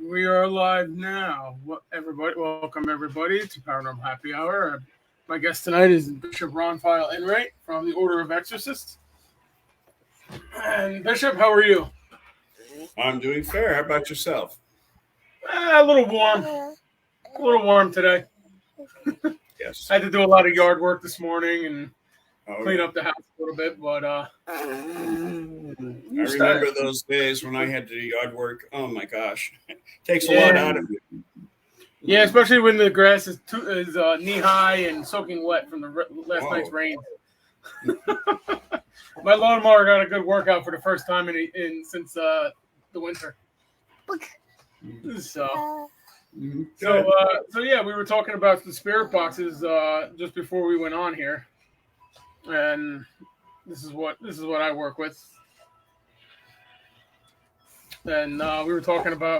We are live now. Welcome everybody to Paranormal Happy Hour. My guest tonight is Bishop Ronfile Enright from the Order of Exorcists. And Bishop, how are you? I'm doing fair. How about yourself? A little warm. A little warm today. Yes. I had to do a lot of yard work this morning and clean Yeah. up the house a little bit, but I remember those days when I had to do yard work. Oh my gosh, takes a lot out of you. Yeah, especially when the grass is knee high and soaking wet from the last night's rain. My lawnmower got a good workout for the first time since the winter. So yeah, we were talking about the spirit boxes just before we went on here, and this is what I work with. And we were talking about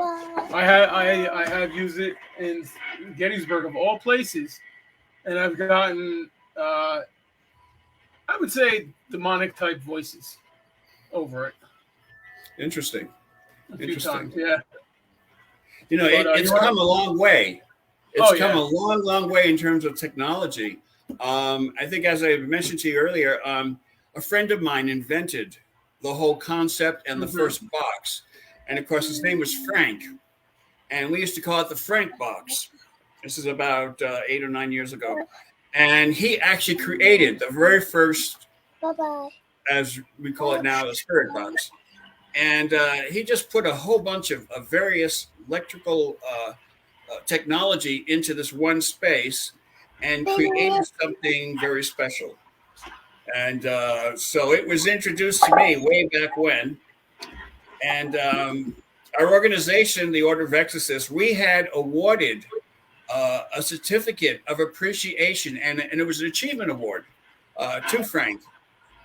I have used it in Gettysburg of all places, and I've gotten I would say demonic type voices over it. Interesting. A few times, yeah. You know, it's come a long way. It's come a long way in terms of technology. I think, as I mentioned to you earlier, a friend of mine invented the whole concept and the first box. And of course, his name was Frank. And we used to call it the Frank box. This is about 8 or 9 years ago. And he actually created the very first, as we call it now, the spirit box. And he just put a whole bunch of various electrical technology into this one space and created something very special. And so it was introduced to me way back when. And our organization, the Order of Exorcists, we had awarded a certificate of appreciation, and it was an achievement award to Frank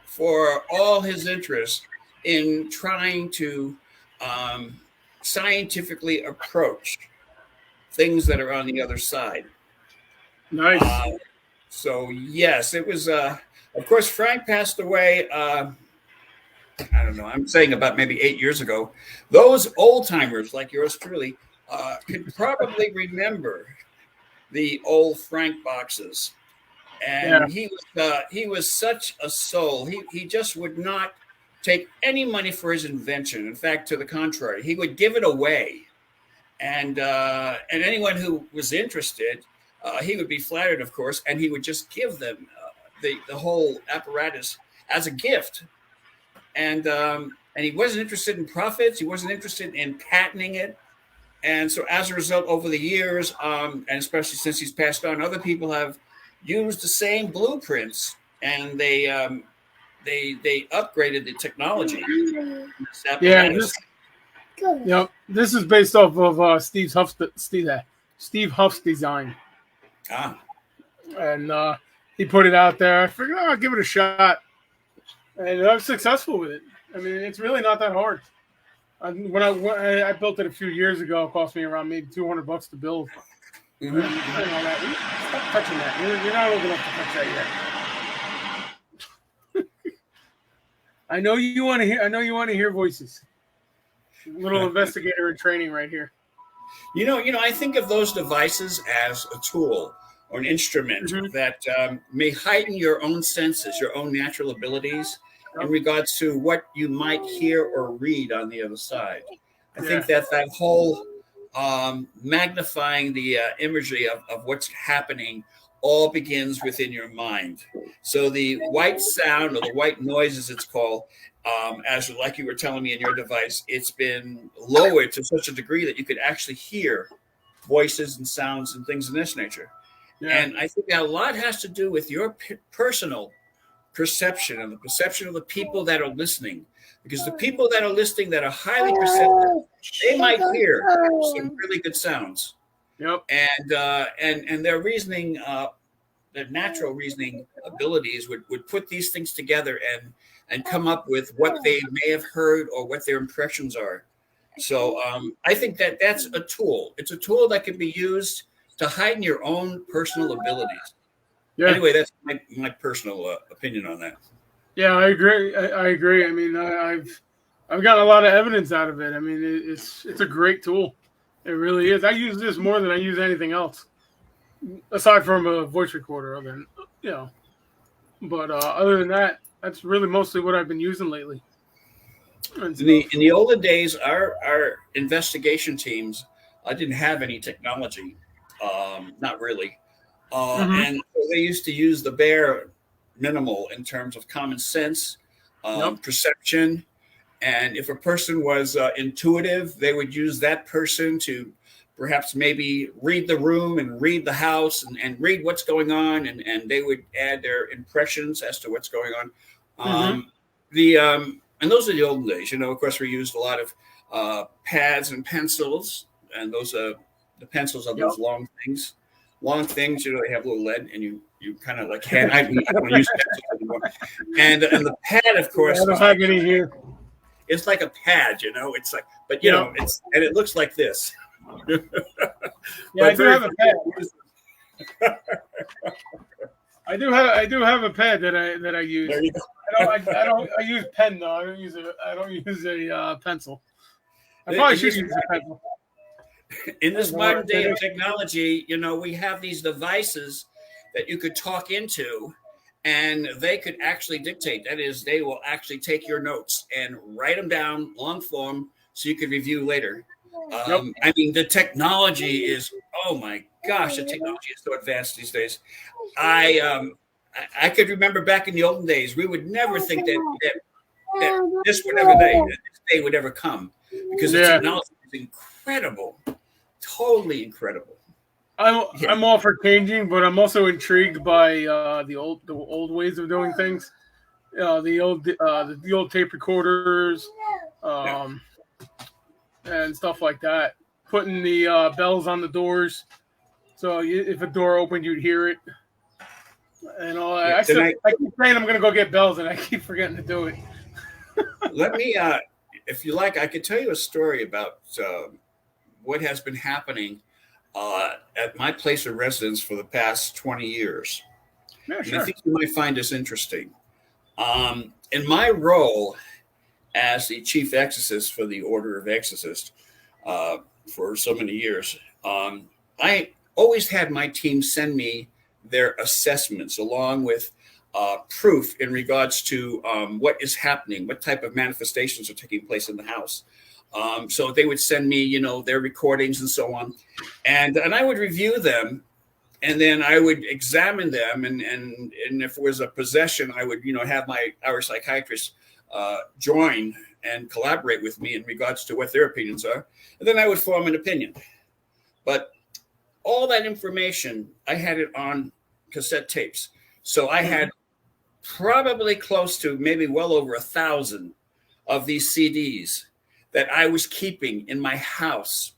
for all his interest in trying to scientifically approach things that are on the other side. Nice. So, yes, it was, of course, Frank passed away, I don't know, I'm saying about maybe 8 years ago. Those old timers like yours truly could probably remember the old Frank boxes. And he was such a soul. He just would not take any money for his invention. In fact, to the contrary, he would give it away. And anyone who was interested, he would be flattered, of course, and he would just give them the whole apparatus as a gift. And he wasn't interested in profits. He wasn't interested in patenting it. And so as a result, over the years, and especially since he's passed on, other people have used the same blueprints, and they upgraded the technology. This is based off of Steve Huff's design. And he put it out there. I figured, I'll give it a shot. And I was successful with it. I mean, it's really not that hard. When I built it a few years ago, it cost me around maybe $200 to build. Stop touching that. You're not old enough to touch that yet. I know you want to hear voices. Little investigator in training right here. You know, I think of those devices as a tool or an instrument that may heighten your own senses, your own natural abilities in regards to what you might hear or read on the other side. I think that whole magnifying the imagery of what's happening all begins within your mind. So the white sound, or the white noise as it's called, as like you were telling me in your device, it's been lowered to such a degree that you could actually hear voices and sounds and things of this nature. And I think that a lot has to do with your personal perception and the perception of the people that are listening. Because the people that are listening that are highly perceptive, they might hear some really good sounds. And their reasoning, their natural reasoning abilities would put these things together and come up with what they may have heard or what their impressions are. So I think that's a tool. It's a tool that can be used to heighten your own personal abilities. Anyway, that's my personal opinion on that. Yeah, I agree. I mean, I've gotten a lot of evidence out of it. I mean, it's a great tool. It really is. I use this more than I use anything else, aside from a voice recorder. Other than you know, but other than that, that's really mostly what I've been using lately and stuff. In the olden days, our investigation teams didn't have any technology, not really, Mm-hmm. and so they used to use the bare minimal in terms of common sense, Yep. perception, and if a person was intuitive, they would use that person to perhaps maybe read the room and read the house and read what's going on, and they would add their impressions as to what's going on. Mm-hmm. The And those are the olden days. You know, of course, we used a lot of pads and pencils, and those the pencils are Yep. those long things. You know, they have a little lead, and you kind of like hand. I don't use pencils anymore. And the pad, of course, I don't was have like any here. it's like a pad. You know, it's like, but you Yep. know, it looks like this. Yeah, I But do very have a pad. I do have a pad that I use. there you go. I use pen though. I don't use a pencil. I In probably should this use a pencil. in this modern day of technology, you know, we have these devices that you could talk into, and they could actually dictate. That is, they will actually take your notes and write them down long form so you could review later. Yep. I mean, the technology is, oh my gosh, the technology is so advanced these days. I I could remember back in the olden days, we would never think that this day would ever come, because the Yeah. technology is incredible, totally incredible. Yeah, I'm all for changing, but I'm also intrigued by the old ways of doing things. The old tape recorders, yeah. um, and stuff like that. Putting the bells on the doors, so if a door opened, you'd hear it, and all that. Yeah. Tonight, I keep saying I'm gonna go get bells, and I keep forgetting to do it. let me, if you like, I could tell you a story about what has been happening at my place of residence for the past 20 years. Yeah, And I sure. think you might find this interesting. In my role as the chief exorcist for the Order of Exorcists for so many years, I always had my team send me their assessments along with proof in regards to what is happening, what type of manifestations are taking place in the house. So they would send me, you know, their recordings and so on, and I would review them, and then I would examine them, and if it was a possession, I would, you know, have our psychiatrist join and collaborate with me in regards to what their opinions are, and then I would form an opinion. But all that information, I had it on cassette tapes, so I had probably close to maybe well over 1,000 of these CDs that I was keeping in my house.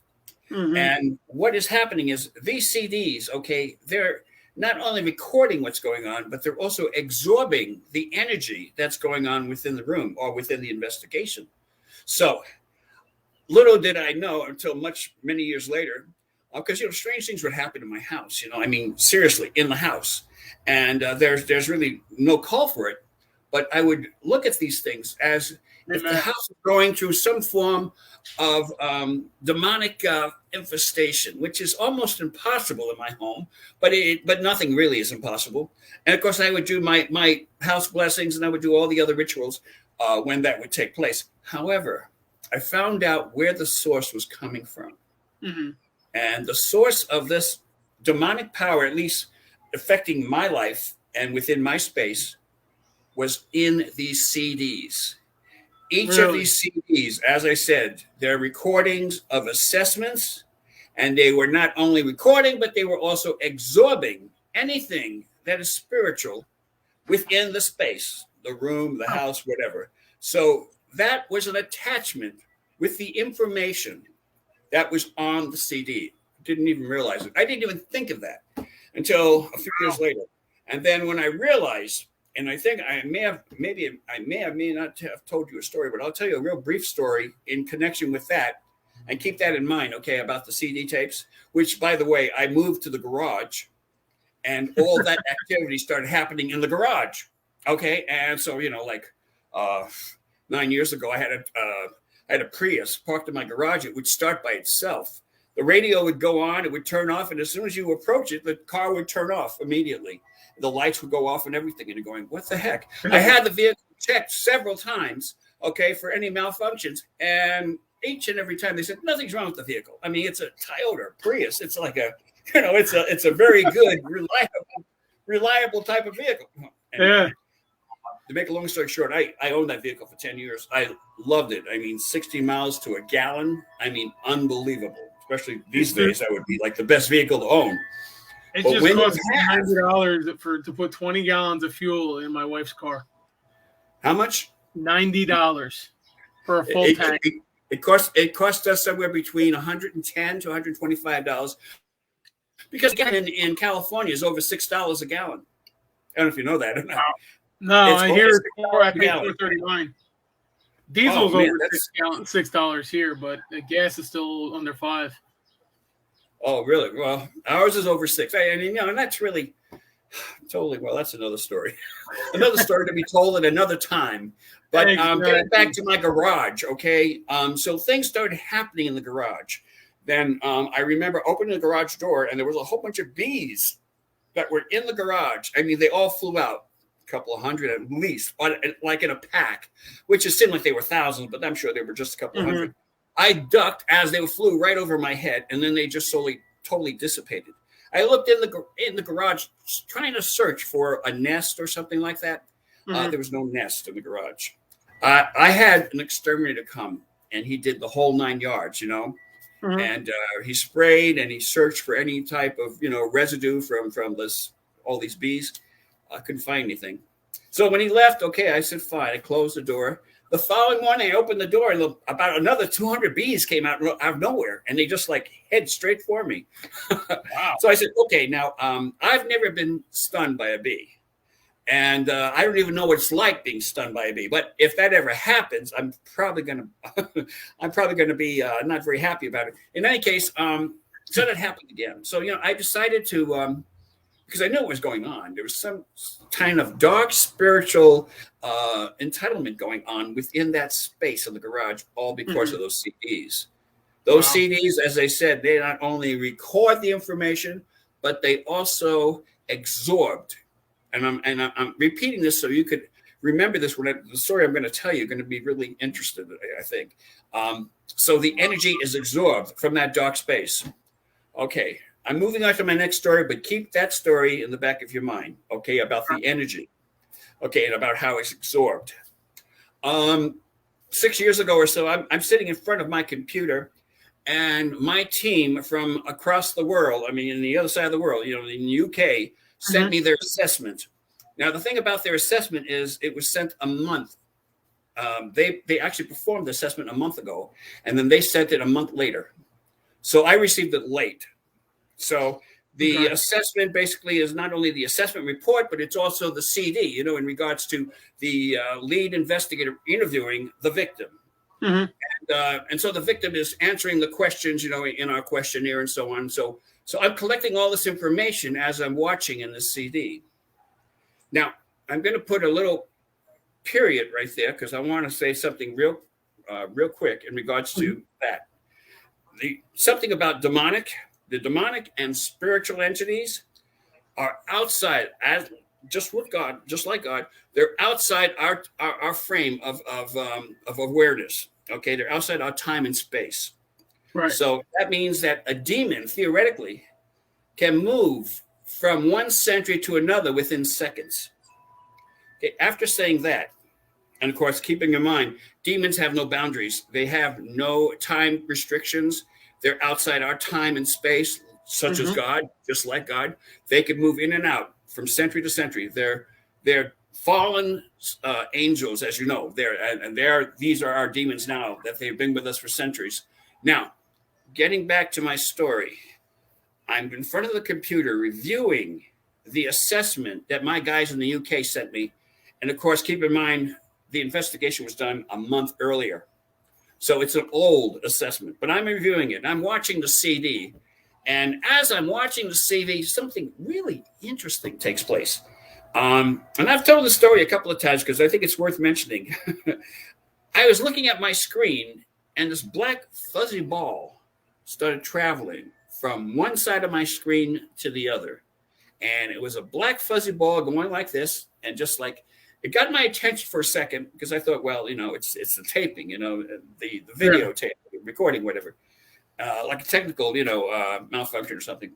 Mm-hmm. And what is happening is these CDs, okay, they're not only recording what's going on, but they're also absorbing the energy that's going on within the room or within the investigation. So little did I know until many years later, because you know, strange things would happen in my house. You know, I mean, seriously, in the house, and there's really no call for it. But I would look at these things as if the Amen. house is going through some form of demonic infestation, which is almost impossible in my home, but nothing really is impossible. And of course, I would do my house blessings, and I would do all the other rituals when that would take place. However, I found out where the source was coming from, Mm-hmm. and the source of this demonic power, at least affecting my life and within my space, was in these CDs. Each of Really? these CDs, as I said, they're recordings of assessments, and they were not only recording, but they were also absorbing anything that is spiritual within the space, the room, the house, whatever. So that was an attachment with the information that was on the CD. Didn't even realize it. I didn't even think of that until a few years later. And then when I realized, and I think I may not have told you a story, but I'll tell you a real brief story in connection with that, and keep that in mind, okay, about the CD tapes, which, by the way, I moved to the garage, and all that activity started happening in the garage. Okay, and so, you know, like 9 years ago, I had a Prius parked in my garage. It would start by itself. The radio would go on, it would turn off, and as soon as you approach it, the car would turn off immediately. The lights would go off and everything, and you're going, what the heck? I had the vehicle checked several times, okay, for any malfunctions, and each and every time they said, nothing's wrong with the vehicle. I mean, it's a Toyota Prius. It's like it's a very good, reliable type of vehicle. And to make a long story short, I owned that vehicle for 10 years. I loved it. I mean, 60 miles to a gallon. I mean, unbelievable. Especially these days, that would be like the best vehicle to own. It just costs $90 to put 20 gallons of fuel in my wife's car. How much? $90 for a full tank. It cost us somewhere between $110 to $125 because again in California is over $6 a gallon. I don't know if you know that. No, I hear I pay $4.39. Diesel's over $6 here, but the gas is still under $5. Oh, really? Well, ours is over $6. I mean, and that's really totally. Well, that's another story. Another story to be told at another time. But getting back to my garage, okay? So things started happening in the garage. Then I remember opening the garage door, and there was a whole bunch of bees that were in the garage. I mean, they all flew out. Couple of hundred at least, like in a pack, which it seemed like they were thousands, but I'm sure they were just a couple of hundred. I ducked as they flew right over my head, and then they just totally dissipated. I looked in the garage trying to search for a nest or something like that. There was no nest in the garage. I had an exterminator come, and he did the whole 9 yards, and he sprayed and he searched for any type of residue from all these bees. I couldn't find anything. So when he left, okay, I said, fine. I closed the door. The following morning, I opened the door, and about another 200 bees came out of nowhere, and they just head straight for me. Wow. So I said, okay, now I've never been stung by a bee, and I don't even know what it's like being stung by a bee. But if that ever happens, I'm probably gonna be not very happy about it. In any case, so that happened again. So I decided to. Because I knew what was going on. There was some kind of dark spiritual entitlement going on within that space of the garage, all because of those CDs. Those CDs, as I said, they not only record the information, but they also absorbed. And I'm repeating this so you could remember this. The story I'm going to tell you, you're going to be really interested, I think. So the energy is absorbed from that dark space. Okay. I'm moving on to my next story, but keep that story in the back of your mind, okay, about the energy, okay, and about how it's absorbed. 6 years ago or so, I'm sitting in front of my computer, and my team from across the world, I mean, in the other side of the world, in the UK, sent me their assessment. Now, the thing about their assessment is it was sent a month. They actually performed the assessment a month ago, and then they sent it a month later. So I received it late. So the assessment basically is not only the assessment report, but it's also the CD, in regards to the lead investigator interviewing the victim. And so the victim is answering the questions, in our questionnaire and so on. So I'm collecting all this information as I'm watching in the CD. Now, I'm going to put a little period right there because I want to say something real quick in regards to that. Something about demonic. The demonic and spiritual entities are outside, just like God. They're outside our frame of awareness. Okay, they're outside our time and space. Right. So that means that a demon theoretically can move from one century to another within seconds. Okay, after saying that, and of course, keeping in mind, demons have no boundaries. They have no time restrictions. They're outside our time and space, such as God, just like God. They can move in and out from century to century. They're fallen angels, as you know. These are our demons now that they've been with us for centuries. Now, getting back to my story, I'm in front of the computer reviewing the assessment that my guys in the UK sent me. And of course, keep in mind, the investigation was done a month earlier. So it's an old assessment, but I'm reviewing it. And I'm watching the CD. And as I'm watching the CD, something really interesting takes place. And I've told the story a couple of times because I think it's worth mentioning. I was looking at my screen and this black fuzzy ball started traveling from one side of my screen to the other. And it was a black fuzzy ball going like this, and just like it got my attention for a second because I thought, well, it's the taping, the video tape, recording, whatever, like a technical, malfunction or something.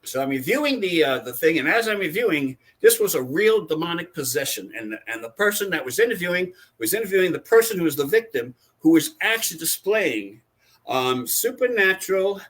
So I'm reviewing the thing, and as I'm reviewing, this was a real demonic possession, and the person that was interviewing the person who was the victim, who was actually displaying supernatural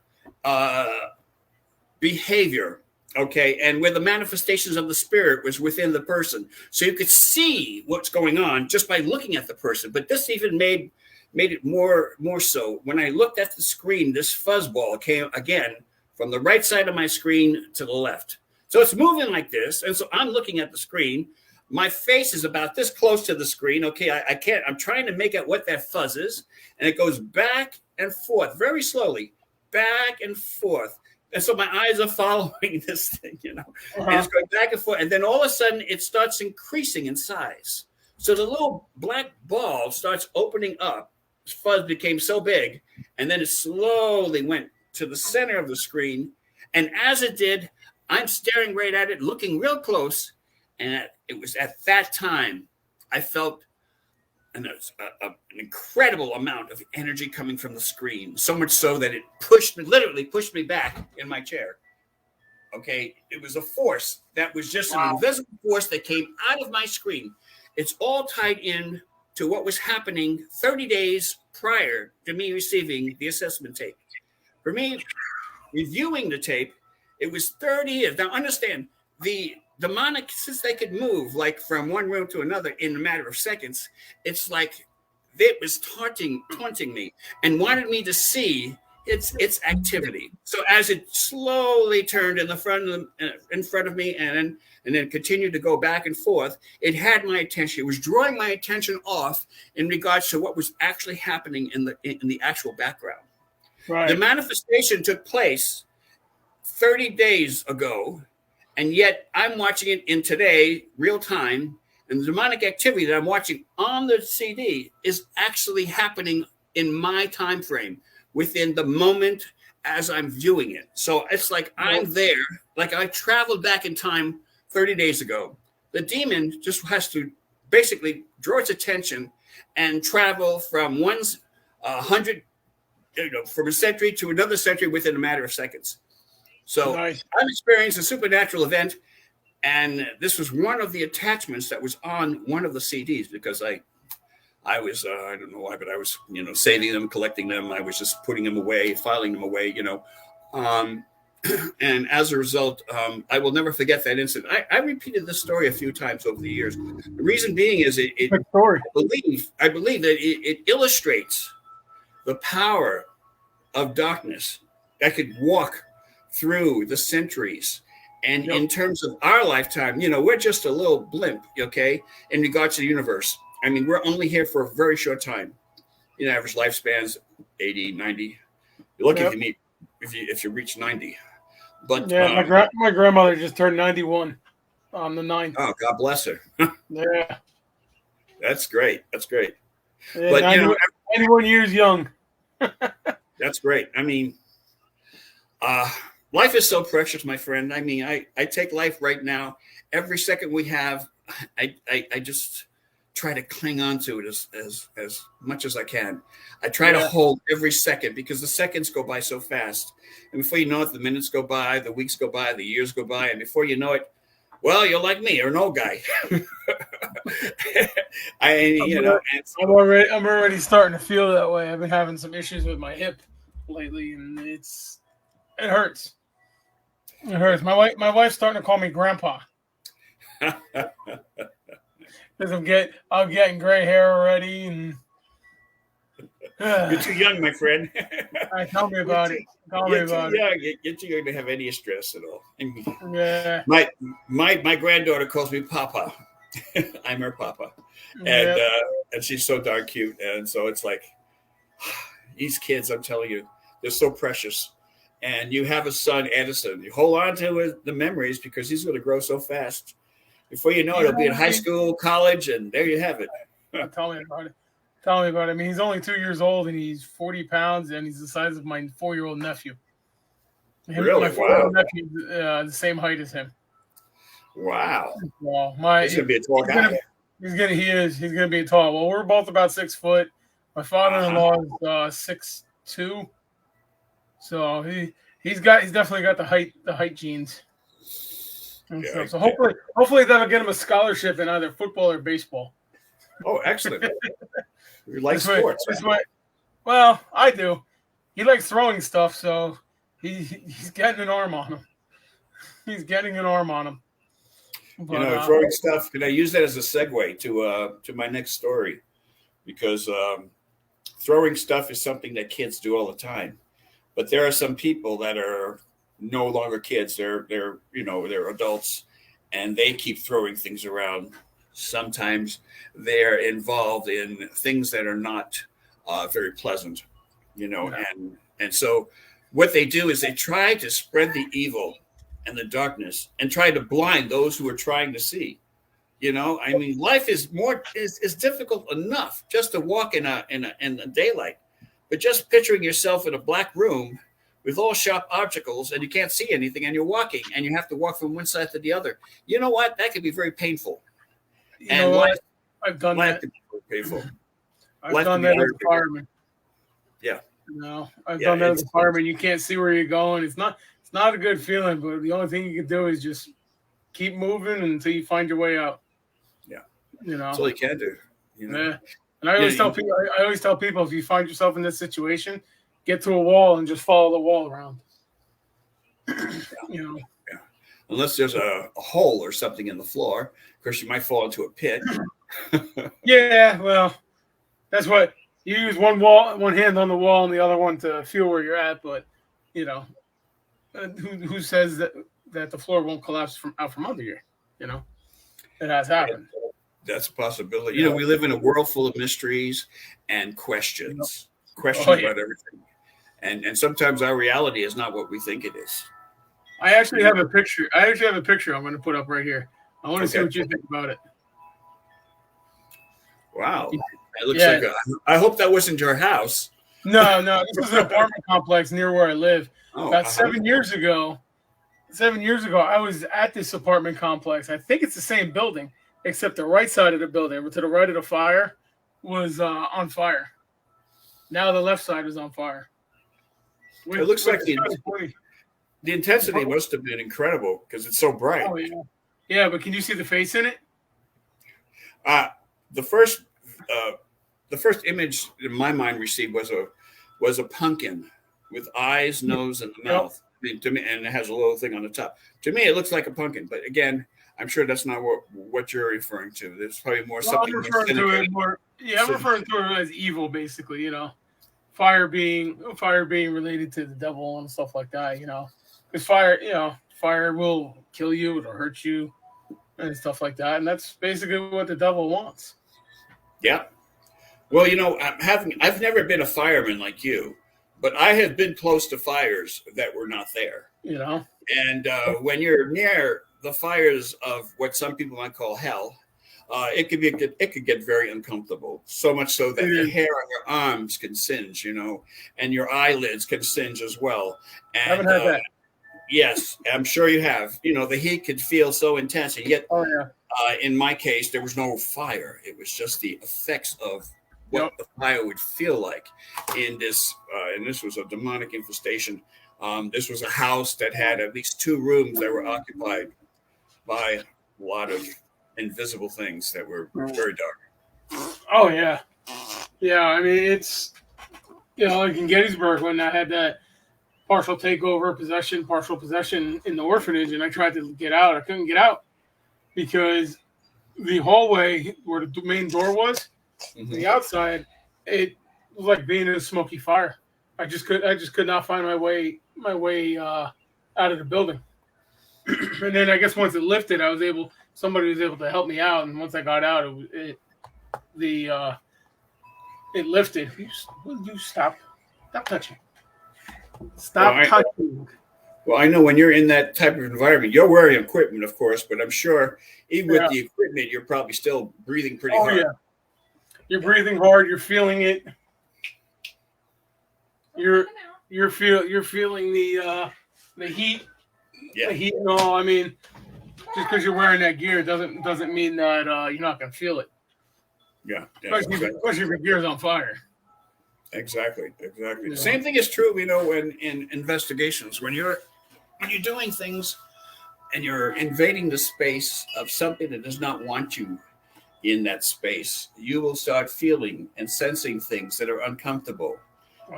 behavior. Okay, and where the manifestations of the spirit was within the person, so you could see what's going on just by looking at the person. But this even made it more so when I looked at the screen. This fuzzball came again from the right side of my screen to the left, so it's moving like this, and so I'm looking at the screen. My face is about this close to the screen. Okay, I can't. I'm trying to make out what that fuzz is, and it goes back and forth very slowly, back and forth. And so my eyes are following this thing, and it's going back and forth. And then all of a sudden, it starts increasing in size. So the little black ball starts opening up. This fuzz became so big, and then it slowly went to the center of the screen. And as it did, I'm staring right at it, looking real close. And it was at that time I felt an incredible amount of energy coming from the screen, so much so that it literally pushed me back in my chair. Okay, it was a force that was just an invisible force that came out of my screen. It's all tied in to what was happening 30 days prior to me receiving the assessment tape. For me, reviewing the tape, it was 30 years. Now understand, the demonic, since they could move like from one room to another in a matter of seconds, it's like it was taunting me and wanted me to see its activity. So as it slowly turned in front of me and then continued to go back and forth, it had my attention. It was drawing my attention off in regards to what was actually happening in the actual background. Right. The manifestation took place 30 days ago. And yet I'm watching it in today, real time. And the demonic activity that I'm watching on the CD is actually happening in my time frame within the moment as I'm viewing it. So it's like I'm there, like I traveled back in time 30 days ago. The demon just has to basically draw its attention and travel from one's 100, from a century to another century within a matter of seconds. So nice. I've experienced a supernatural event, and this was one of the attachments that was on one of the CDs because I was, I don't know why, but I was, saving them, collecting them. I was just putting them away, filing them away, and as a result, I will never forget that incident. I repeated this story a few times over the years. The reason being is I believe that it illustrates the power of darkness that could walk through the centuries. And in terms of our lifetime, we're just a little blimp, okay, in regards to the universe. I mean, we're only here for a very short time. Average lifespan's 80, 90. You're lucky if you reach 90. But my grandmother just turned 91 on the 9th. Oh, God bless her. Yeah. That's great. Yeah, but 91 years young. That's great. I mean, life is so precious, my friend. I mean, I take life right now. Every second we have, I just try to cling on to it as much as I can. I try to hold every second because the seconds go by so fast. And before you know it, the minutes go by, the weeks go by, the years go by. And before you know it, well, you're like me, you're an old guy. I'm already starting to feel that way. I've been having some issues with my hip lately, and it hurts. It hurts. My wife's starting to call me grandpa. Because I'm getting gray hair already, and you're too young, my friend. Tell me about it. You're too young to have any stress at all. Yeah. My granddaughter calls me Papa. I'm her Papa, and she's so darn cute, and so it's like these kids. I'm telling you, they're so precious. And you have a son, Edison. You hold on to the memories because he's going to grow so fast. Before you know it, he'll be in high school, college, and there you have it. Tell me about it. Tell me about it. I mean, he's only 2 years old and he's 40 pounds and he's the size of my 4-year-old nephew. Really? My 4-year-old nephew is the same height as him. Wow. Well, he's gonna be a tall guy. He's gonna be tall. Well, we're both about 6 foot. My father-in-law is 6'2", so he's definitely got the height genes. And Yeah. So hopefully that'll get him a scholarship in either football or baseball. Oh, excellent! You like sports? Well, I do. He likes throwing stuff, so he's getting an arm on him. He's getting an arm on him. But, throwing stuff. Can I use that as a segue to my next story? Because throwing stuff is something that kids do all the time, but there are some people that are no longer kids. They're adults, and they keep throwing things around. Sometimes they're involved in things that are not very pleasant, and so what they do is they try to spread the evil and the darkness and try to blind those who are trying to see. I mean, life is difficult enough just to walk in the daylight, but just picturing yourself in a black room with all sharp obstacles and you can't see anything and you're walking and you have to walk from one side to the other. You know what? That can be very painful. I've done that. Can be very painful. I've done that as a fireman. Yeah. I've done that as a fireman. You can't see where you're going. It's not a good feeling, but the only thing you can do is just keep moving until you find your way out. Yeah. That's all you can do. Yeah. And I always tell people, if you find yourself in this situation, get to a wall and just follow the wall around. Yeah. Unless there's a hole or something in the floor, of course you might fall into a pit. Yeah, well, that's what you use one hand on the wall and the other one to feel where you're at. But who says that the floor won't collapse out from under you? It has happened. That's a possibility. We live in a world full of mysteries and questions about everything, and sometimes our reality is not what we think it is. I actually have a picture. I'm going to put up right here. I want to see what you think about it. Wow. It looks like I hope that wasn't your house. No. This is an apartment complex near where I live. About 7 years ago, I was at this apartment complex. I think it's the same building, except the right side of the building, to the right of the fire, was on fire. Now the left side is on fire. It looks like the intensity must have been incredible because it's so bright. Oh, yeah. Yeah, but can you see the face in it? The first image in my mind received was a pumpkin with eyes, nose, and mouth. I mean, to me, and it has a little thing on the top. To me, it looks like a pumpkin, but again, I'm sure that's not what you're referring to. There's probably more something. I'm referring to it as evil, basically. Fire being related to the devil and stuff like that. Because fire will kill you, it'll hurt you, and stuff like that. And that's basically what the devil wants. Yeah. Well, I've never been a fireman like you, but I have been close to fires that were not there. And when you're near the fires of what some people might call hell, it could get very uncomfortable. So much so that the hair on your arms can singe, and your eyelids can singe as well. And, I haven't heard that. Yes, I'm sure you have. The heat could feel so intense, and yet, in my case, there was no fire. It was just the effects of what the fire would feel like in this. And this was a demonic infestation. This was a house that had at least 2 rooms that were occupied by a lot of invisible things that were very dark. Oh yeah. I mean, it's like in Gettysburg when I had that partial possession in the orphanage, and I tried to get out. I couldn't get out because the hallway where the main door was, the outside, it was like being in a smoky fire. I just could not find my way out of the building. And then I guess once it lifted, somebody was able to help me out, and once I got out, it lifted. You stop touching. Stop touching. Well, I know when you're in that type of environment, you're wearing equipment, of course, but I'm sure even with the equipment, you're probably still breathing pretty hard. You're breathing hard. You're feeling it. You're feeling the heat. Yeah. The heat and all. I mean, just because you're wearing that gear doesn't mean that you're not gonna feel it. Yeah. Especially if your gear's on fire. Exactly. Yeah. Same thing is true, when in investigations, when you're doing things and you're invading the space of something that does not want you in that space, you will start feeling and sensing things that are uncomfortable,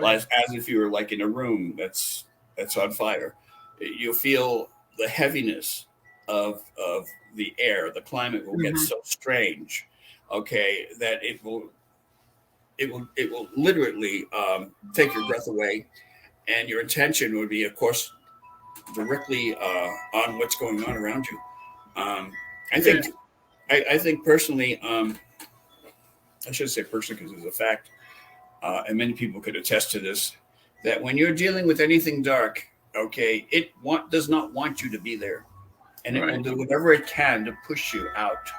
as if you were like in a room that's on fire. You'll feel the heaviness of the air. The climate will get so strange, okay, that it will literally take your breath away, and your attention would be, of course, directly on what's going on around you. I think personally, I should say personally because it's a fact, and many people could attest to this, that when you're dealing with anything dark, okay, it does not want you to be there, and it will do whatever it can to push you out.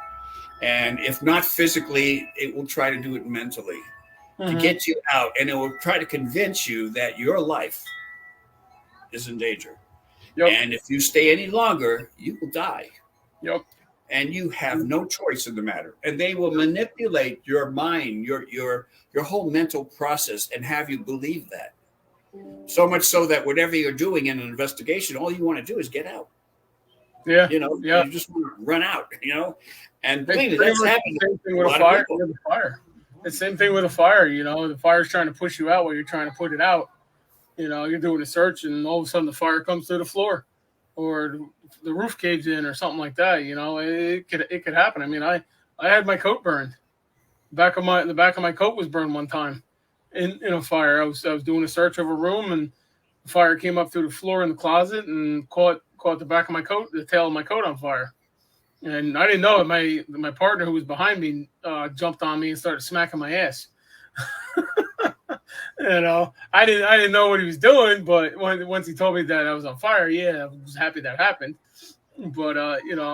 And if not physically, it will try to do it mentally to get you out, and it will try to convince you that your life is in danger. Yep. And if you stay any longer, you will die. Yep. And you have no choice in the matter. And they will manipulate your mind, your whole mental process, and have you believe that. So much so that whatever you're doing in an investigation, all you want to do is get out. Yeah. You just want to run out, And believe me, that's happening. Same thing with a fire. The same thing with a fire, the fire's trying to push you out while you're trying to put it out. You're doing a search and all of a sudden the fire comes to the floor or the roof caves in or something like that. It could happen. I mean, I had my coat burned. The back of my coat was burned one time in a fire. I was doing a search of a room, and the fire came up through the floor in the closet and caught the back of my coat, the tail of my coat on fire. And I didn't know it. My partner who was behind me jumped on me and started smacking my ass. I didn't know what he was doing, but once he told me that I was on fire, I was happy that happened. But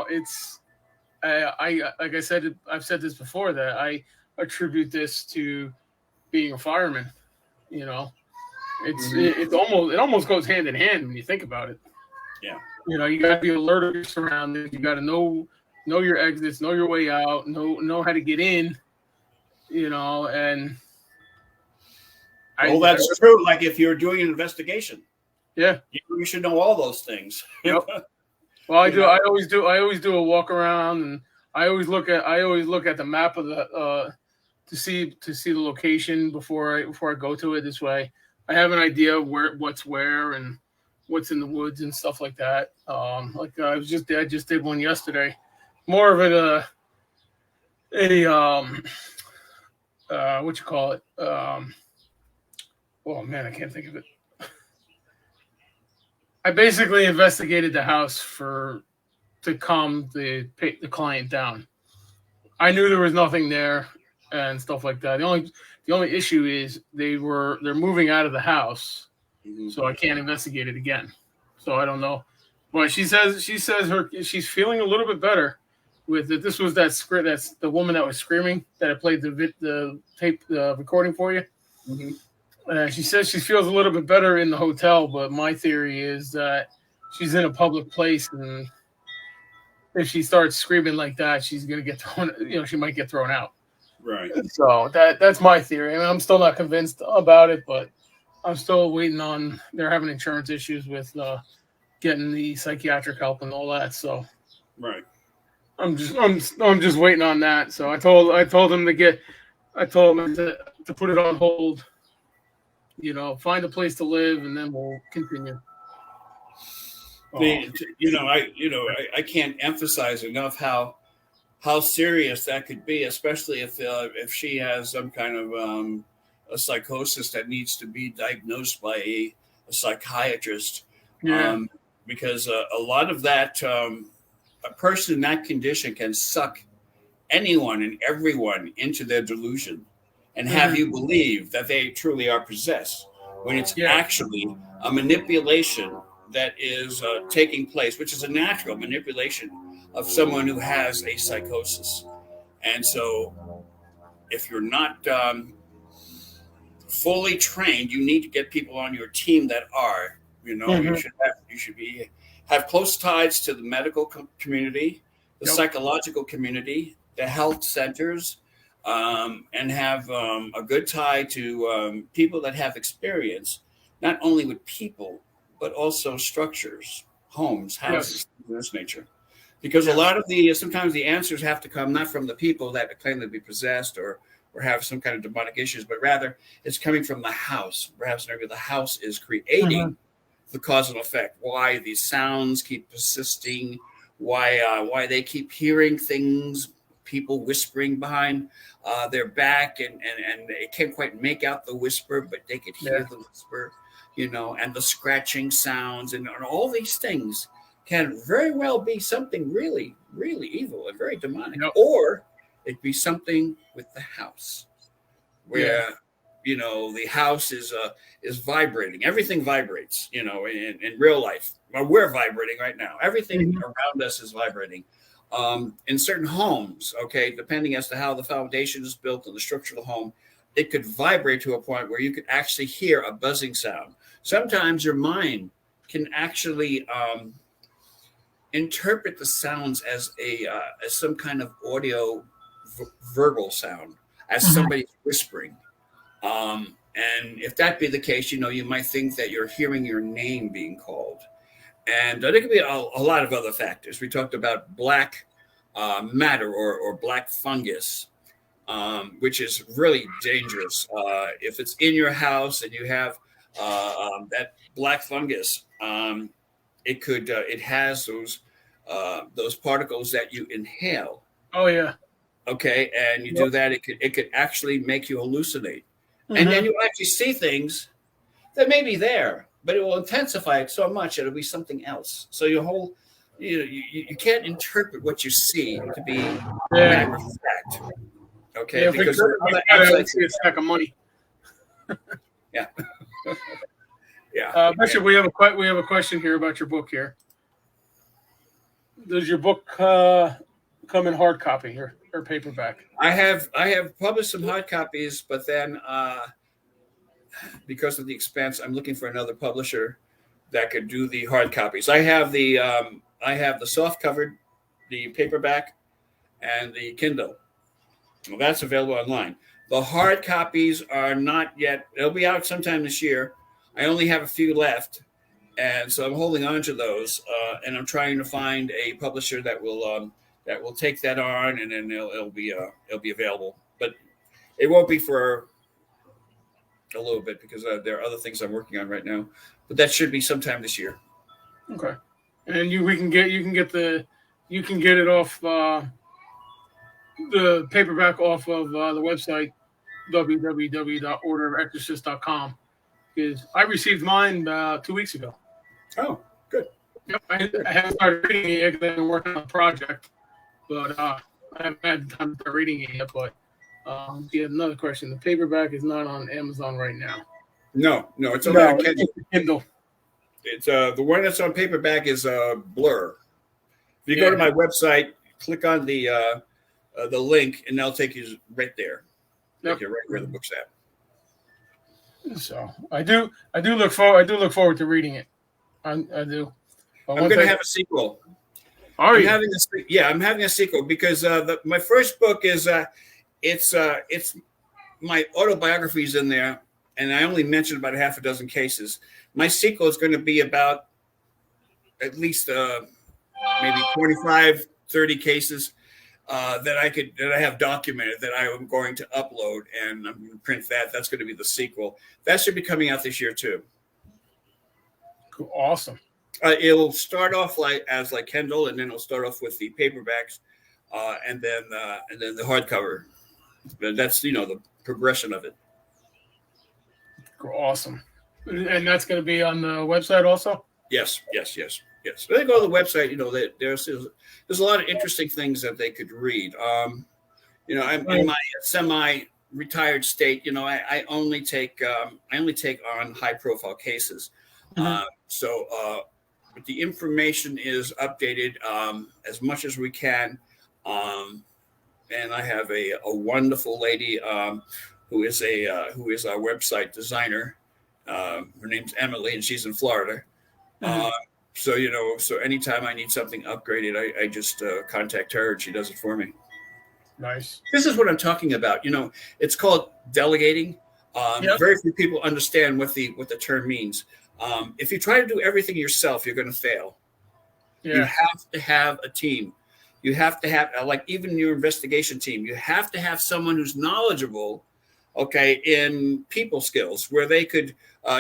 it's like I said, I've said this before, that I attribute this to being a fireman. It almost goes hand in hand when you think about it. Yeah. You got to be alert of your surroundings. You got to know your exits, know your way out, know how to get in. And that's true. Like if you're doing an investigation, you should know all those things. Yep. Well, I do. I always do a walk around, and I always look at the map of the to see the location before I go to it. This way, I have an idea of what's where and what's in the woods and stuff like that. I just did one yesterday. More of it what you call it? Oh man, I can't think of it. I basically investigated the house to calm the client down. I knew there was nothing there and stuff like that. The only issue is they're moving out of the house, so I can't investigate it again. So I don't know, but she says she's feeling a little bit better with it. This was that's the woman that was screaming that I played the tape recording for you. She says she feels a little bit better in the hotel, but my theory is that she's in a public place, and if she starts screaming like that, she's gonna get thrown. She might get thrown out. Right. So that's my theory. I mean, I'm still not convinced about it, but I'm still waiting on. They're having insurance issues with getting the psychiatric help and all that. So. Right. I'm just waiting on that. So I told him to put it on hold. Find a place to live, and then we'll continue. I can't emphasize enough how serious that could be, especially if she has some kind of a psychosis that needs to be diagnosed by a psychiatrist. Yeah. Because a lot of that, a person in that condition can suck anyone and everyone into their delusion and have you believe that they truly are possessed, when it's actually a manipulation that is taking place, which is a natural manipulation of someone who has a psychosis. And so if you're not fully trained, you need to get people on your team that are. You should have close ties to the medical community, the psychological community, the health centers, and have a good tie to people that have experience, not only with people, but also structures, homes, houses, of this nature. Because a lot of sometimes the answers have to come not from the people that claim to be possessed or have some kind of demonic issues, but rather it's coming from the house. Perhaps maybe the house is creating the cause and effect. Why these sounds keep persisting? Why they keep hearing things? People whispering behind their back, and they can't quite make out the whisper, but they could hear the whisper. And the scratching sounds, and all these things can very well be something really, really evil and very demonic, or it be something with the house, where the house is vibrating. Everything vibrates. In real life, we're vibrating right now. Everything around us is vibrating. In certain homes, depending as to how the foundation is built and the structure of the home, it could vibrate to a point where you could actually hear a buzzing sound. Sometimes your mind can actually interpret the sounds as some kind of audio verbal sound, as somebody whispering. And if that be the case, you might think that you're hearing your name being called. And there could be a lot of other factors. We talked about black matter or black fungus, which is really dangerous. If it's in your house and you have that black fungus, it has those particles that you inhale. Oh yeah. Okay, and you do that, it could actually make you hallucinate, and then you actually see things that may be there, but it will intensify it so much it'll be something else. So you can't interpret what you see to be matter of fact. Okay, because it's a stack of money. Yeah. Bishop, we have a question here about your book here. Does your book come in hard copy or paperback? I have published some hard copies, but then because of the expense, I'm looking for another publisher that could do the hard copies. I have the soft covered, the paperback, and the Kindle. Well, that's available online. The hard copies are not yet. They'll be out sometime this year. I only have a few left, and so I'm holding on to those, and I'm trying to find a publisher that will take that on, and then it'll be available. But it won't be for a little bit because there are other things I'm working on right now. But that should be sometime this year. Okay, and you can get it off the paperback off of the website www.orderofexorcist.com. Because I received mine 2 weeks ago. Oh, good. Yep, I haven't started reading it yet because I've been working on a project, but I haven't had time to start reading it yet. But another question: the paperback is not on Amazon right now. No, it's on Kindle. It's the one that's on paperback is Blur. If you go to my website, click on the link, and they'll take you right there. Take you right where the book's at. So I do look forward to reading it. I do. I'm going to have a sequel. Are you? I'm having a sequel because my first book is it's my autobiographies in there, and I only mentioned about half a dozen cases. My sequel is going to be about at least maybe 25, 30 cases that I have documented that I am going to upload, and I'm going to print that. That's going to be the sequel. That should be coming out this year too. Cool. Awesome. It'll start off like Kindle, and then it'll start off with the paperbacks, and then the hardcover. That's the progression of it. Awesome. And that's going to be on the website also? Yes. When they go to the website, there's a lot of interesting things that they could read. I'm in my semi-retired state. I only take on high-profile cases. But the information is updated as much as we can, and and I have a wonderful lady who is our website designer. Her name's Emily, and she's in Florida. So so anytime I need something upgraded, I just contact her, and she does it for me. Nice. This is what I'm talking about. It's called delegating. Very few people understand what the term means. If you try to do everything yourself, you're going to fail. Yeah. You have to have a team. You have to have, like even your investigation team, you have to have someone who's knowledgeable, in people skills, where they could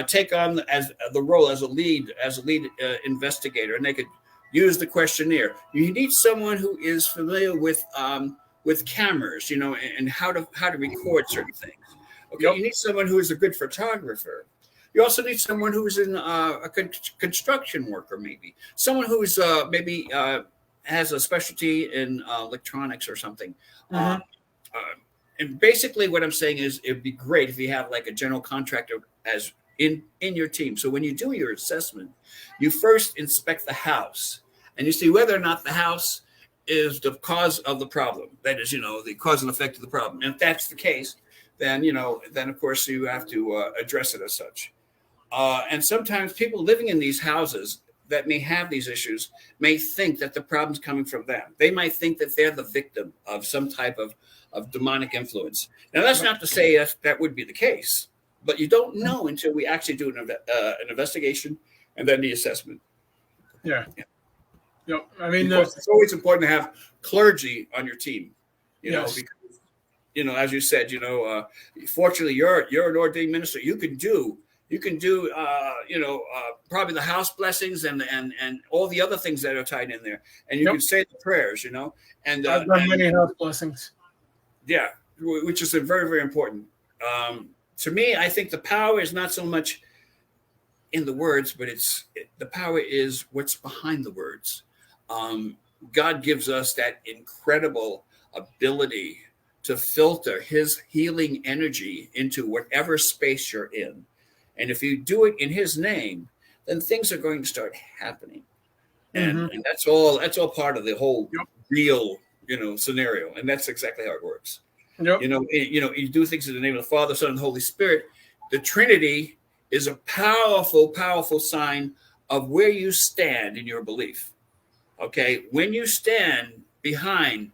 take on the role as a lead investigator, and they could use the questionnaire. You need someone who is familiar with cameras, and how to record certain things. You need someone who is a good photographer. You also need someone who's in a construction worker, maybe someone who's maybe has a specialty in electronics or something. And basically what I'm saying is it'd be great if you have like a general contractor as in your team. So when you do your assessment, you first inspect the house and you see whether or not the house is the cause of the problem. That is, the cause and effect of the problem. And if that's the case, then of course you have to address it as such. And sometimes people living in these houses that may have these issues may think that the problem's coming from them. They might think that they're the victim of some type of demonic influence. Now, that's not to say that would be the case, but you don't know until we actually do an investigation and then the assessment. Yeah. I mean, it's always important to have clergy on your team, because, as you said, fortunately you're an ordained minister. You can do probably the house blessings and all the other things that are tied in there, and you can say the prayers, and I've done many house blessings. Yeah, which is very, very important. To me, I think the power is not so much in the words, but the power is what's behind the words. God gives us that incredible ability to filter his healing energy into whatever space you're in. And if you do it in his name, then things are going to start happening. And that's all part of the whole real, scenario. And that's exactly how it works. You do things in the name of the Father, Son, and Holy Spirit. The Trinity is a powerful, powerful sign of where you stand in your belief. When you stand behind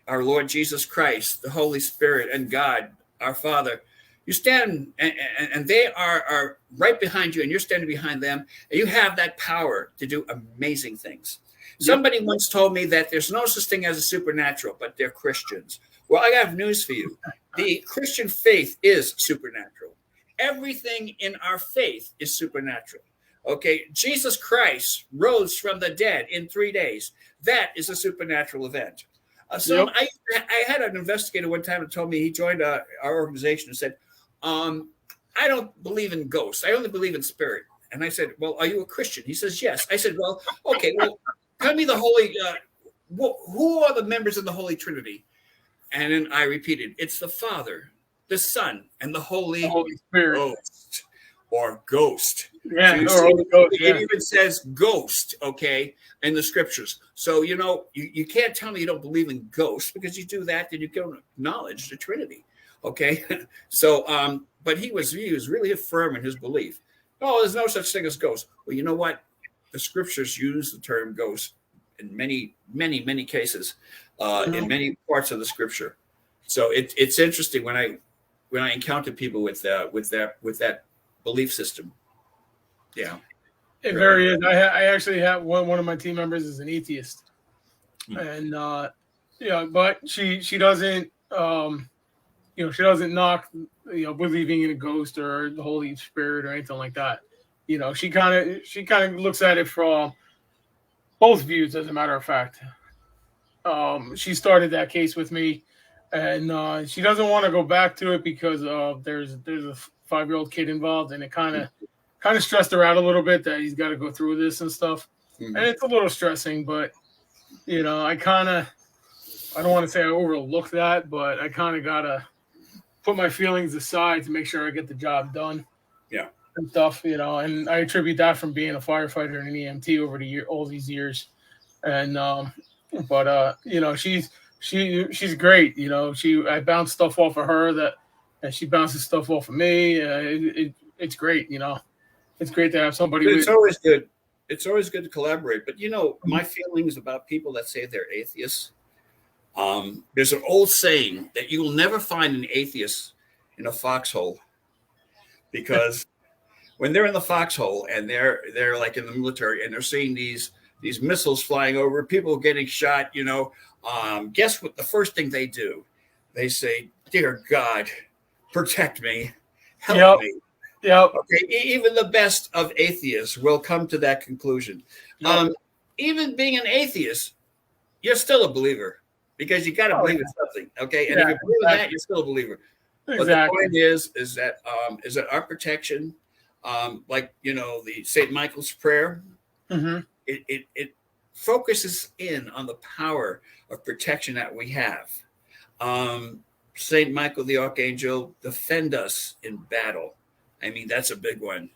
our Lord Jesus Christ, the Holy Spirit, and God, our Father, you stand and they are right behind you, and you're standing behind them, and you have that power to do amazing things. Somebody once told me that there's no such thing as a supernatural, but they're Christians. Well, I have news for you. The Christian faith is supernatural. Everything in our faith is supernatural. Jesus Christ rose from the dead in 3 days. That is a supernatural event. I had an investigator one time that told me he joined our organization and said, I don't believe in ghosts. I only believe in spirit. And I said, well, are you a Christian? He says, yes. I said, well, okay, well, tell me the Holy, who are the members of the Holy Trinity? And then I repeated, it's the Father, the Son, and the Holy Spirit. Ghost, or ghost. Yeah, it even says ghost, in the scriptures. So, you can't tell me you don't believe in ghosts, because you do that, then you don't acknowledge the Trinity. So, but he was really firm in his belief. Oh, there's no such thing as ghosts. Well, you know what? The scriptures use the term ghost in many, many, many cases, in many parts of the scripture. So it's interesting when I encounter people with that belief system. Yeah, it very is. I actually have one of my team members is an atheist, and but she doesn't she doesn't knock believing in a ghost or the Holy Spirit or anything like that. She kind of looks at it from both views, as a matter of fact. She started that case with me, and she doesn't want to go back to it because there's a 5-year-old kid involved, and it kind of stressed her out a little bit that he's got to go through this and stuff. And it's a little stressing, but I don't want to say I overlooked that, but I kind of gotta put my feelings aside to make sure I get the job done. Yeah. And stuff, and I attribute that from being a firefighter and an EMT over all these years. And, but she's she's great. You know, I bounce stuff off of her and she bounces stuff off of me. It's great. You know, it's great to have somebody It's with. always good. It's always good to collaborate. But you know, my feelings about people that say they're atheists. There's an old saying that you will never find an atheist in a foxhole, because when they're in the foxhole and they're like in the military and they're seeing these missiles flying over, people getting shot, you know, guess what? The first thing they do, they say, "Dear God, protect me, help me." Yep. Okay, even the best of atheists will come to that conclusion. Yep. Even being an atheist, you're still a believer, because you got to believe in something. Okay, and if you believe in that, you're still a believer. Exactly. But the point is that our protection, like, you know, the St. Michael's prayer, it focuses in on the power of protection that we have. St. Michael the Archangel, defend us in battle. I mean, that's a big one.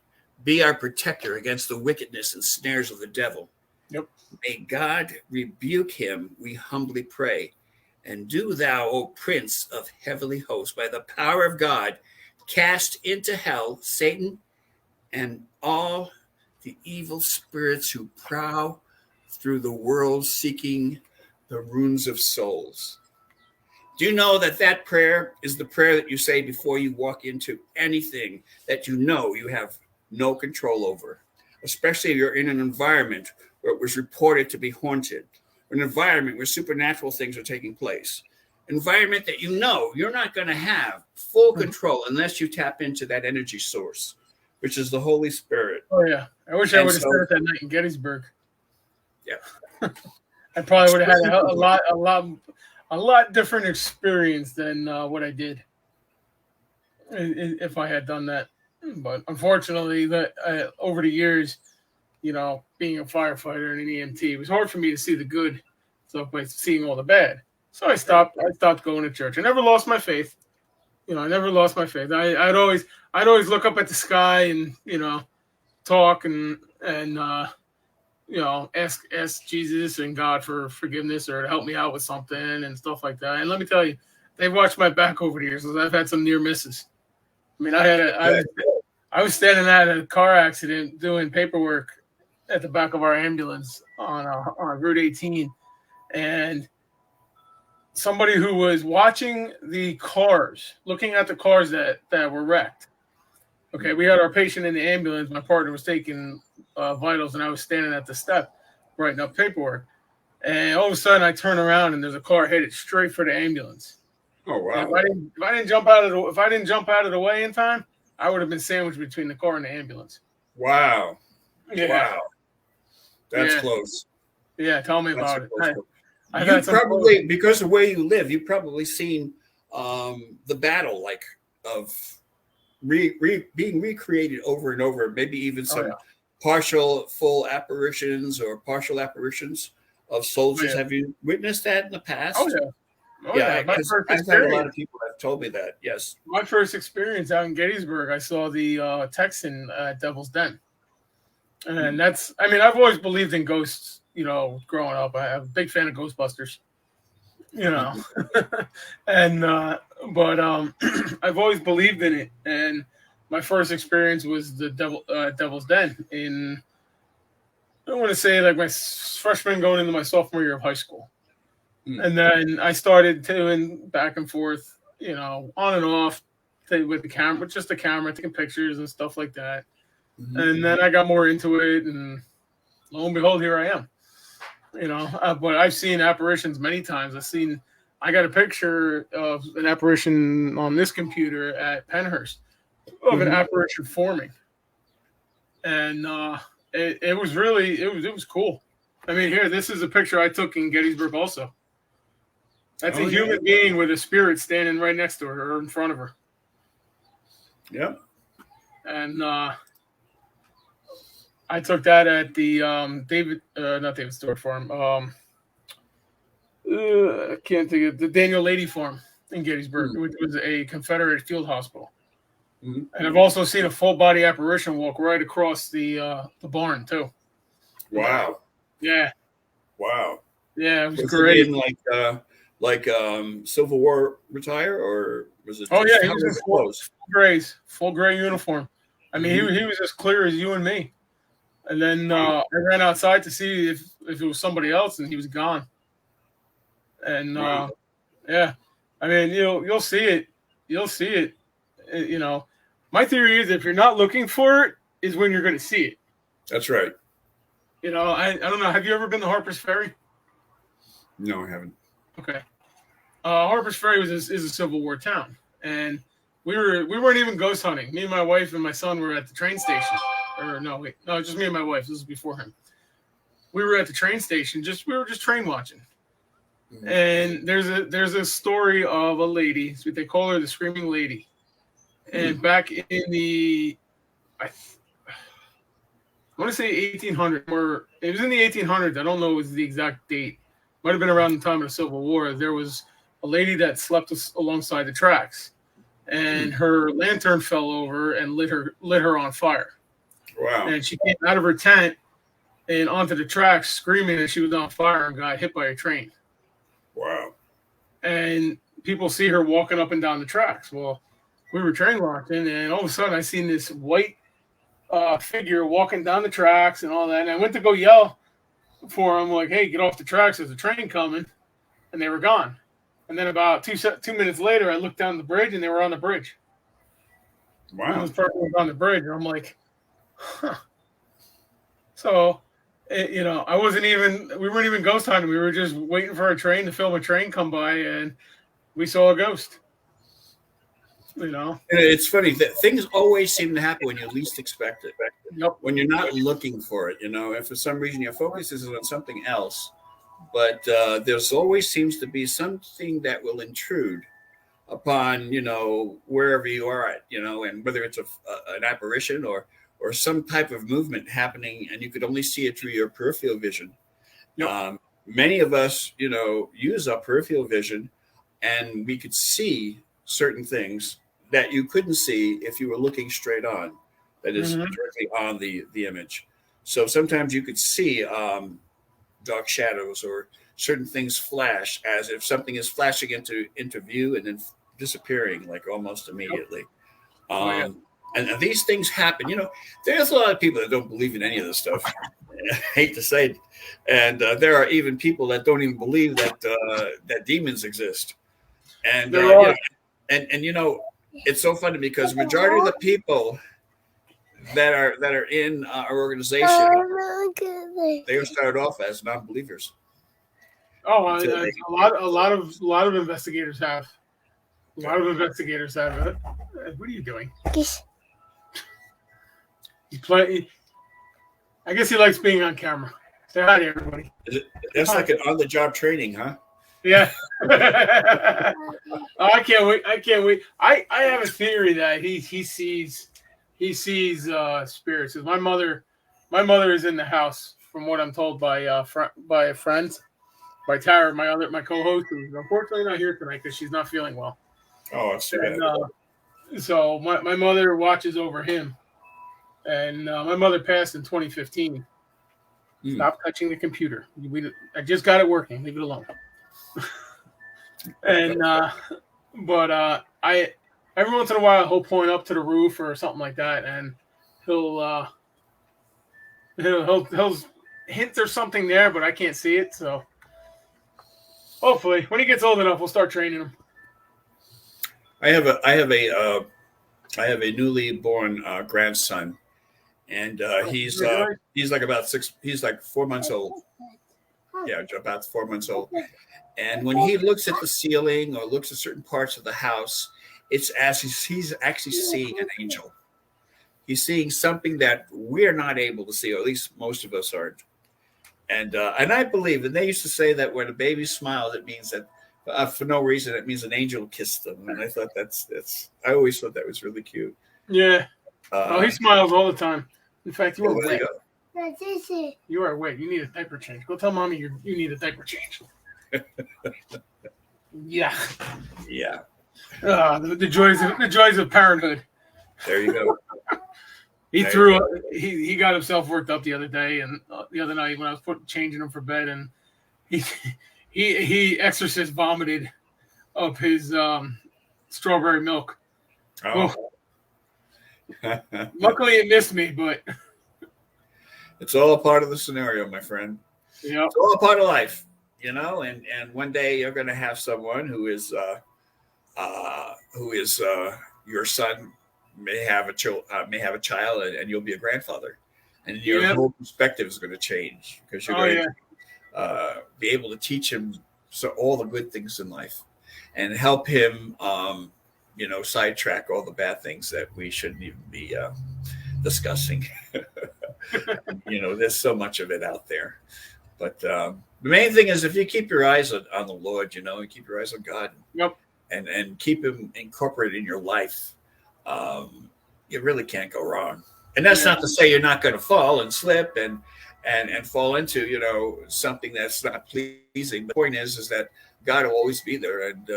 Be our protector against the wickedness and snares of the devil. Yep. May God rebuke him, we humbly pray. And do thou, O Prince of heavenly hosts, by the power of God, cast into hell Satan and all the evil spirits who prowl through the world seeking the ruins of souls. Do you know that prayer is the prayer that you say before you walk into anything that you know you have no control over, especially if you're in an environment where it was reported to be haunted, an environment where supernatural things are taking place, an environment that you know you're not going to have full control unless you tap into that energy source, which is the Holy Spirit. Oh, yeah. I wish I would have spent that night in Gettysburg. Yeah. I probably would have had a lot different experience than what I did if I had done that. But unfortunately, over the years, you know, being a firefighter and an EMT, it was hard for me to see the good stuff by seeing all the bad. So I stopped going to church. I never lost my faith. You know, I never lost my faith. I'd always look up at the sky and, you know, talk and you know, ask Jesus and God for forgiveness or to help me out with something and stuff like that. And let me tell you, they've watched my back over the years. So I've had some near misses. I mean, I was standing at a car accident doing paperwork at the back of our ambulance on Route 18, and somebody who was watching the cars, looking at the cars that were wrecked. Okay, we had our patient in the ambulance. My partner was taking vitals, and I was standing at the step writing up paperwork. And all of a sudden, I turn around, and there's a car headed straight for the ambulance. Oh wow! If I didn't jump out of the way in time, I would have been sandwiched between the car and the ambulance. Wow! Yeah. Wow! That's close. Yeah, tell me about it. You probably, because of where you live, you've probably seen the battle, like, of being recreated over and over. Maybe even some full apparitions or partial apparitions of soldiers. Have you witnessed that in the past? Oh yeah. Oh, yeah. I've had a lot of people that have told me that. Yes. My first experience out in Gettysburg, I saw the Texan at Devil's Den. And that's, I mean, I've always believed in ghosts, you know, growing up. I'm a big fan of Ghostbusters, you know. And, but I've always believed in it. And my first experience was the Devil's Den in, I want to say, like, my freshman going into my sophomore year of high school. And then I started doing back and forth, you know, on and off with the camera, with just the camera, taking pictures and stuff like that. And then I got more into it, and lo and behold, here I am. You know, but I've seen apparitions many times. I got a picture of an apparition on this computer at Pennhurst of an apparition forming, and it was really it was cool. I mean, here, this is a picture I took in Gettysburg also. That's a human being with a spirit standing right next to her or in front of her. Yep. And I took that at the not David Stewart Farm. I can't think of the Daniel Lady Farm in Gettysburg, which was a Confederate field hospital. And I've also seen a full body apparition walk right across the barn too. Wow. Yeah. Wow. Yeah, it was great. It in like Civil War retire, or was it? Oh just, yeah, he how was was in the clothes? full gray uniform. I mean, he was as clear as you and me. And then Wow. I ran outside to see if it was somebody else, and he was gone. And Wow. yeah, I mean, you'll see it. You'll see it. You know, my theory is if you're not looking for it, is when you're going to see it. That's right. You know, I don't know. Have you ever been to Harper's Ferry? No, I haven't. Okay. Harper's Ferry is a Civil War town, and we weren't even ghost hunting. Me and my wife and my son were at the train station. Or no, wait, no, just me and my wife. This was before him. We were at the train station. We were just train watching. And there's a story of a lady. They call her the Screaming Lady. And back in the, I want to say 1800s, or it was in the 1800s. I don't know was the exact date. Might have been around the time of the Civil War. There was a lady that slept alongside the tracks, and her lantern fell over and lit her on fire. Wow! And she came out of her tent and onto the tracks, screaming that she was on fire and got hit by a train. Wow! And people see her walking up and down the tracks. Well, we were train watching, and all of a sudden, I seen this white figure walking down the tracks and all that. And I went to go yell for him, like, "Hey, get off the tracks! There's a train coming!" And they were gone. And then about 2 minutes later, I looked down the bridge, and they were on the bridge. Wow! And this person was on the bridge, and I'm like, "Huh." So, we weren't even ghost hunting. We were just waiting for a train to film a train come by, and we saw a ghost. You know, it's funny that things always seem to happen when you least expect it. Yep. When you're not looking for it, and for some reason your focus is on something else, but there's always seems to be something that will intrude upon wherever you are at, and whether it's an apparition or some type of movement happening, and you could only see it through your peripheral vision. Yep. Many of us, use our peripheral vision, and we could see certain things that you couldn't see if you were looking straight on, that is directly on the image. So sometimes you could see dark shadows or certain things flash, as if something is flashing into view and then disappearing like almost immediately. And these things happen. There's a lot of people that don't believe in any of this stuff. I hate to say it. And there are even people that don't even believe that demons exist. And it's so funny because majority of the people that are in our organization, they started off as non-believers. Oh, a lot of investigators have. A lot of investigators have it. What are you doing? I guess he likes being on camera. Say hi to everybody. That's like an on-the-job training, huh? Yeah. I can't wait. I have a theory that he sees spirits. My mother is in the house, from what I'm told by a friend, by Tara, my co-host, who's unfortunately not here tonight because she's not feeling well. Oh, that's too bad. So my mother watches over him, and my mother passed in 2015. Stop touching the computer. I just got it working. Leave it alone. And but I every once in a while he'll point up to the roof or something like that, and he'll hint there's something there, but I can't see it. So hopefully, when he gets old enough, we'll start training him. I have a newly born grandson, and he's like about 6. He's like 4 months old. Yeah, about 4 months old. And when he looks at the ceiling or looks at certain parts of the house, it's as he's actually seeing an angel. He's seeing something that we're not able to see, or at least most of us aren't. And I believe, and they used to say that when a baby smiles, it means that for no reason, it means an angel kissed them. And I thought I always thought that was really cute. Yeah. He smiles all the time. In fact, you are wet. You are wet. You need a diaper change. Go tell mommy you need a diaper change. Yeah. Yeah. The joys of parenthood. There you go. He got himself worked up the other day, and the other night when I was changing him for bed, and he exorcist vomited up his strawberry milk. Oh. Luckily, it missed me, but it's all a part of the scenario, my friend. Yeah, it's all a part of life, you know. And one day you're going to have someone who is your son may have a child, and you'll be a grandfather, and your whole perspective is going to change because you're going to be able to teach him all the good things in life, and help him, sidetrack all the bad things that we shouldn't even be discussing. There's so much of it out there, but the main thing is if you keep your eyes on the Lord, and keep your eyes on God. Yep. And keep him incorporated in your life, you really can't go wrong. And that's not to say you're not going to fall and slip and fall into something that's not pleasing. The point is that God will always be there, and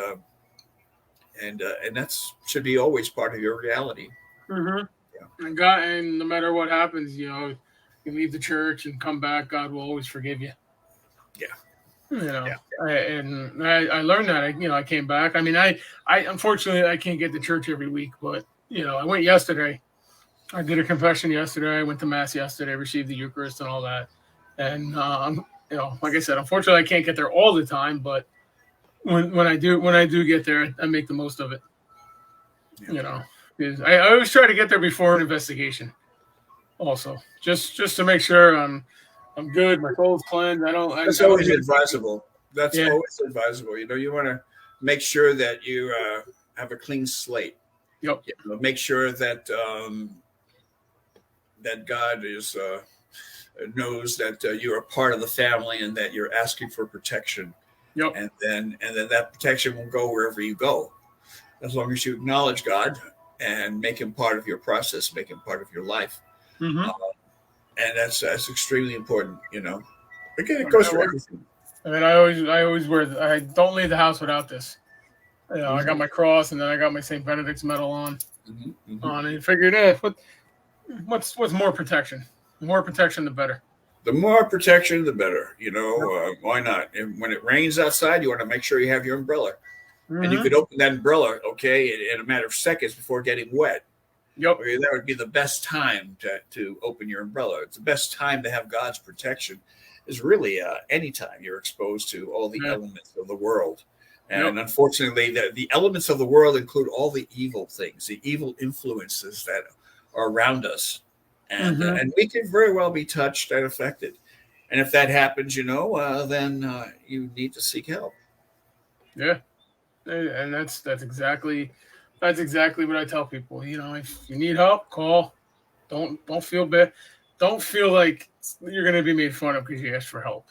that should be always part of your reality. Mm-hmm. Yeah. And God, and no matter what happens, you leave the church and come back, God will always forgive you. Yeah. I learned that. I came back. I mean, I unfortunately I can't get to church every week, but I went yesterday. I did a confession yesterday. I went to mass yesterday, received the Eucharist and all that. And like I said, unfortunately I can't get there all the time, but when I do get there, I make the most of it. Because I always try to get there before an investigation. Also, just to make sure I'm good. My soul's cleansed. That's always advisable. That's always advisable. You want to make sure that you have a clean slate. Yep. Make sure that that God knows that you are part of the family and that you're asking for protection. Yep. And then that protection will go wherever you go, as long as you acknowledge God and make Him part of your process, make Him part of your life. Mm-hmm. And that's extremely important, Again, it goes for everything. And I always wear. I don't leave the house without this. I got my cross, and then I got my St. Benedict's medal on. Mm-hmm. On, and figured, what's more protection? The more protection, the better. The more protection, the better. Why not? And when it rains outside, you want to make sure you have your umbrella, and you could open that umbrella, in a matter of seconds before getting wet. Yep. That would be the best time to open your umbrella. It's the best time to have God's protection is really any time you're exposed to all the elements of the world. And unfortunately, the elements of the world include all the evil things, the evil influences that are around us. And we can very well be touched and affected. And if that happens, then you need to seek help. Yeah. And that's exactly what I tell people. If you need help, call. Don't feel bad. Don't feel like you're going to be made fun of because you asked for help.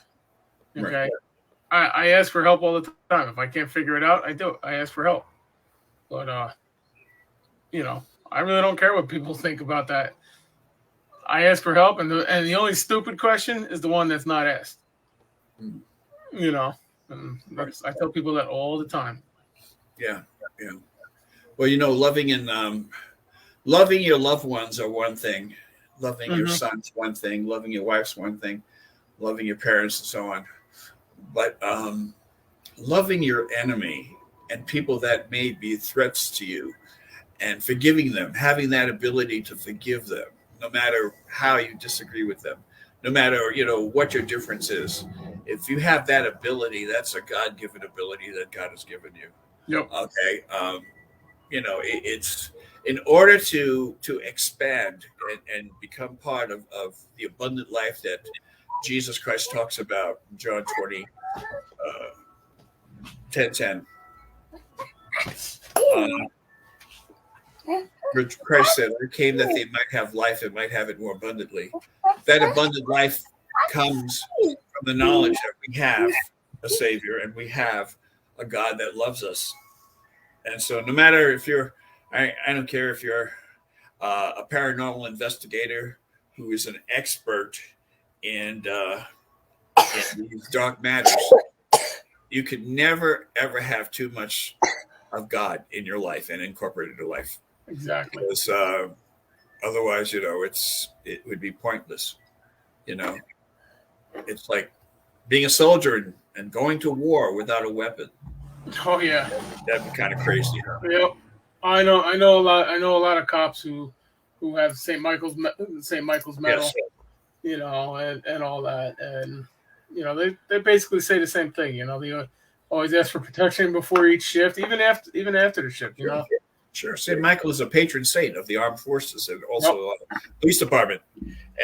Okay. Right. I ask for help all the time. If I can't figure it out, I do. I ask for help. But I really don't care what people think about that. I ask for help, and the only stupid question is the one that's not asked. And I tell people that all the time. Yeah. Well, loving your loved ones are one thing. Loving your son's one thing. Loving your wife's one thing. Loving your parents and so on. But loving your enemy and people that may be threats to you and forgiving them, having that ability to forgive them, no matter how you disagree with them, no matter, what your difference is. If you have that ability, that's a God-given ability that God has given you. Yep. Okay. It's in order to expand and become part of the abundant life that Jesus Christ talks about in John 20, 10:10. Christ said, I came that they might have life and might have it more abundantly. That abundant life comes from the knowledge that we have a Savior and we have a God that loves us. And so no matter if I don't care if you're a paranormal investigator who is an expert in these dark matters, you could never, ever have too much of God in your life and incorporated your life. Exactly. Because otherwise, it would be pointless. It's like being a soldier and going to war without a weapon. Oh yeah, That'd be kind of crazy. Huh? Yep. I know a lot. I know a lot of cops who have St. Michael's medal, Yes. you know, and all that, and you know they basically say the same thing. You know, they always ask for protection before each shift, even after the shift. You know. Sure. St. Michael is a patron saint of the armed forces and also police department.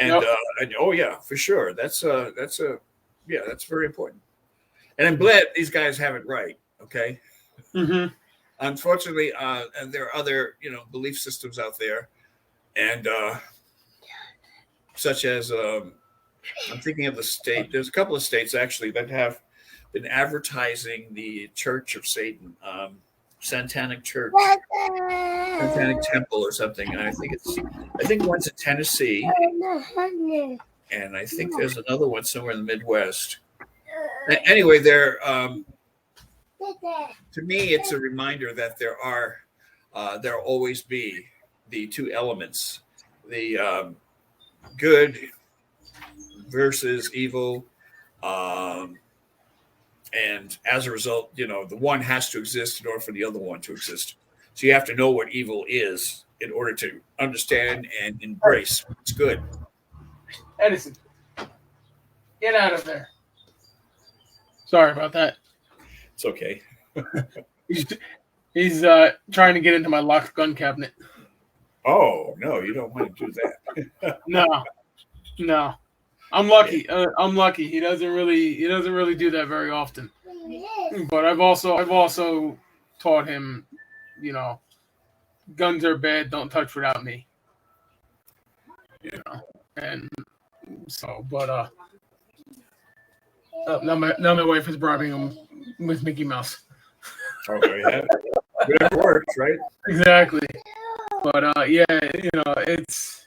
And, and oh yeah, for sure. That's very important. And I'm glad these guys have it right. Okay. Mm-hmm. Unfortunately, and there are other, belief systems out there, and such as I'm thinking of the state. There's a couple of states actually that have been advertising the Church of Satan, Satanic Church, Satanic Temple, or something. And I think one's in Tennessee, and I think there's another one somewhere in the Midwest. Anyway, to me, it's a reminder that there'll always be the two elements, the good versus evil, and as a result, the one has to exist in order for the other one to exist. So you have to know what evil is in order to understand and embrace what's good. Edison, get out of there. Sorry about that. It's okay. He's trying to get into my locked gun cabinet. Oh no, you don't want to do that. No. I'm lucky. I'm lucky. He doesn't really do that very often. But I've also taught him, guns are bad. Don't touch without me. And so, but now my wife is bribing him with Mickey Mouse. Oh yeah, it works, right? Exactly. But yeah, it's.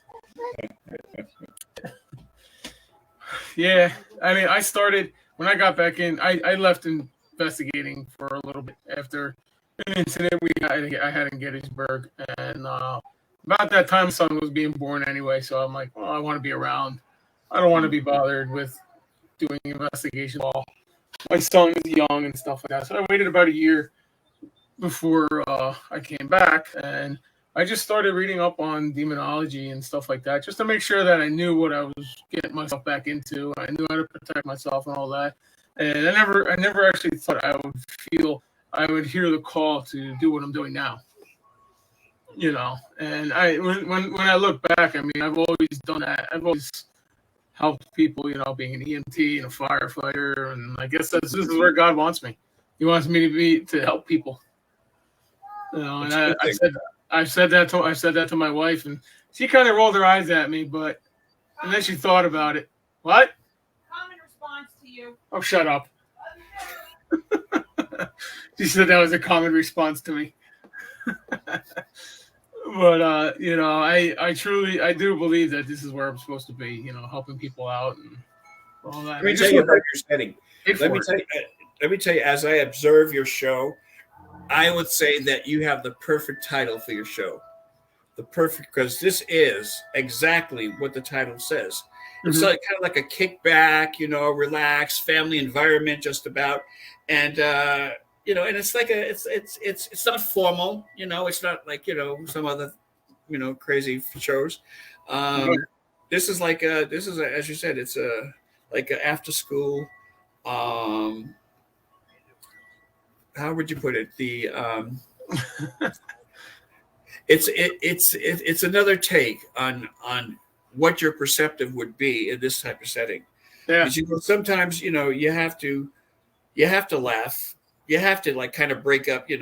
Yeah, I mean, I started when I got back in. I left investigating for a little bit after an incident I had in Gettysburg, and about that time, my son was being born anyway. So I'm like, well, I want to be around. I don't want to be bothered with doing investigation while my son is young and stuff like that. So I waited about a year before I came back, and I just started reading up on demonology and stuff like that, just to make sure that I knew what I was getting myself back into. I knew how to protect myself and all that. And I never actually thought I would hear the call to do what I'm doing now. And when I look back, I mean, I've always done that. I've always helped people, being an EMT and a firefighter, and I guess this is where God wants me. He wants me to help people. And I said that to my wife, and she kind of rolled her eyes at me, and then she thought about it. What? Common response to you. Oh, shut up. She said that was a common response to me. But I do believe that this is where I'm supposed to be, helping people out and all that. Let me tell you about your setting. Let me tell you, as I observe your show, I would say that you have the perfect title for your show. Because this is exactly what the title says. It's kind of like a kickback, relaxed family environment, just about, and and it's like it's not formal, it's not like some other crazy shows. This is as you said, it's like an after school. How would you put it? It's another take on what your perceptive would be in this type of setting. Yeah. Sometimes you have to laugh. You have to like kind of break up the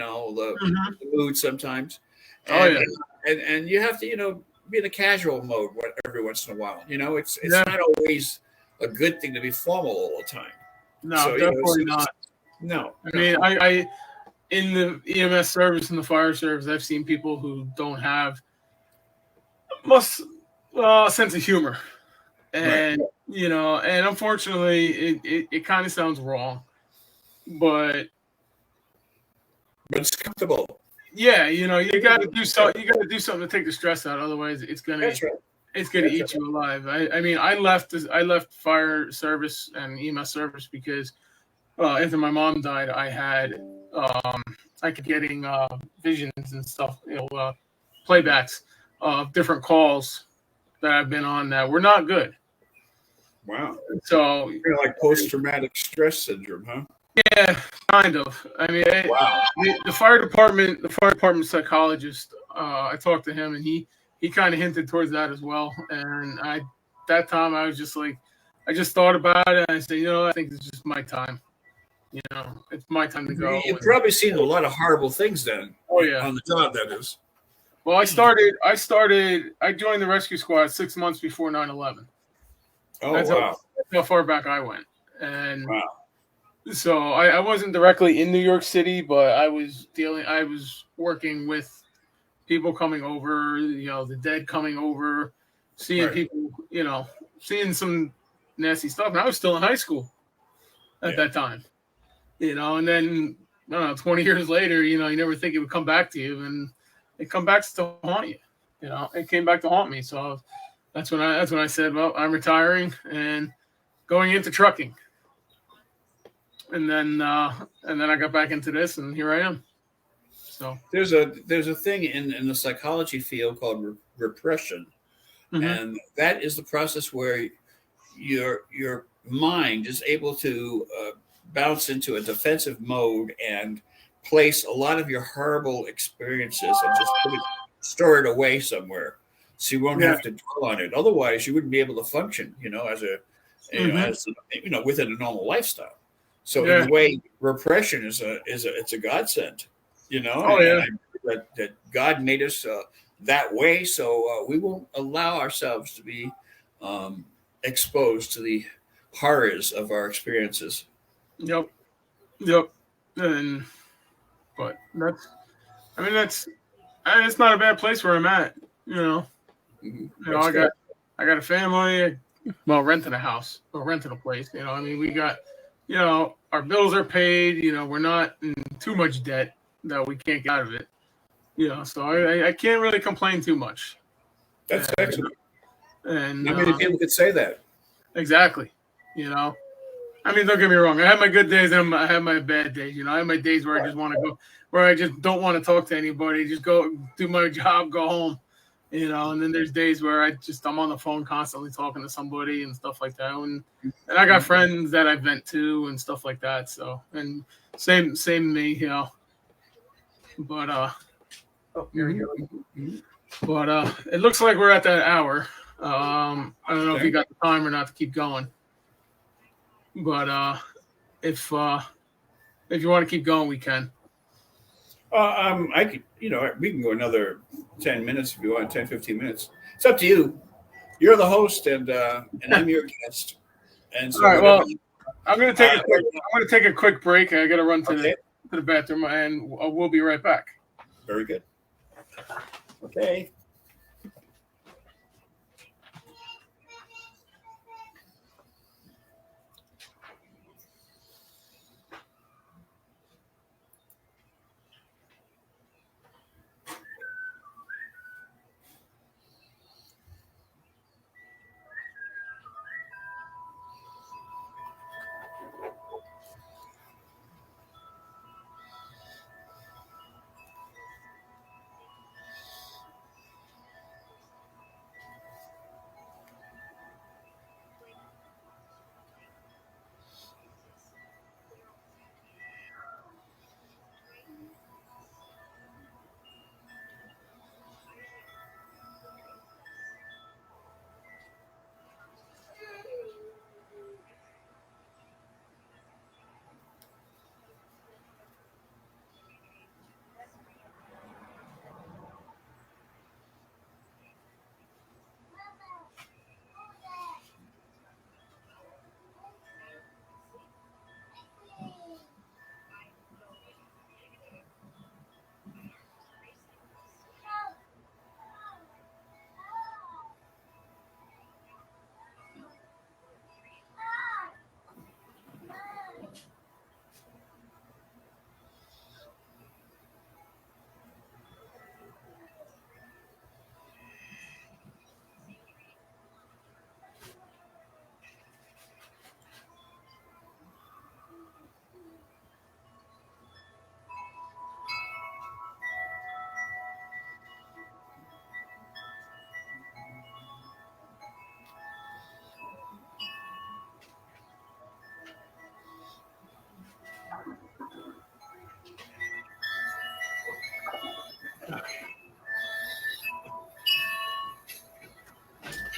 mood sometimes. And you have to be in a casual mode every once in a while. It's not always a good thing to be formal all the time. No, so, definitely not. No. I mean, I in the EMS service and the fire service, I've seen people who don't have a sense of humor. And, and unfortunately, it kind of sounds wrong. But it's comfortable. Yeah, you got to do something. You got to do something to take the stress out. Otherwise, it's gonna eat you alive. I mean, I left fire service and EMS service because after my mom died, I kept getting visions and stuff, playbacks of different calls that I've been on that were not good. Wow. So kind of like post-traumatic stress syndrome, huh? Yeah, kind of. I mean, Wow. the fire department psychologist. I talked to him, and he kind of hinted towards that as well. And that time I was just like, I just thought about it, and I said, I think it's just my time. It's my time to go. You've probably seen a lot of horrible things then. Oh yeah, on the job, that is. Well, I joined the rescue squad 6 months before 9/11. Oh, that's wow. That's how far back I went. And wow. So I wasn't directly in New York City, but I was working with people coming over, the dead coming over, seeing Right. people, seeing some nasty stuff. And I was still in high school at that time, and then, I don't know, 20 years later, you never think it would come back to you, and it come back to haunt you. It came back to haunt me. So that's when I said, well, I'm retiring and going into trucking. And then I got back into this, and here I am. So there's a thing in the psychology field called repression, and that is the process where your mind is able to bounce into a defensive mode and place a lot of your horrible experiences and just store it away somewhere, so you won't have to dwell on it. Otherwise, you wouldn't be able to function, as within a normal lifestyle. So in a way, repression is a godsend, Oh, yeah. And that God made us that way, so we won't allow ourselves to be exposed to the horrors of our experiences. Yep. And but it's not a bad place where I'm at. I got a family. Well, renting a house or renting a place. We got. Our bills are paid. We're not in too much debt that we can't get out of it. So I can't really complain too much. That's excellent. And not many people could say that. Exactly. Don't get me wrong. I have my good days and I have my bad days. I have my days where I just want to go, where I just don't want to talk to anybody. Just go do my job, go home. And then there's days where I'm on the phone constantly talking to somebody and stuff like that. And I got friends that I vent to and stuff like that. So, and same me, But here we go. But it looks like we're at that hour. I don't know if you got the time or not to keep going. But if you want to keep going, we can. I could, we can go another 10 minutes if you want, 10, 15 minutes. It's up to you. You're the host, and I'm your guest. And so, all right. Well, I'm going to take a quick break. I got to run to the bathroom, and we'll be right back. Very good. Okay.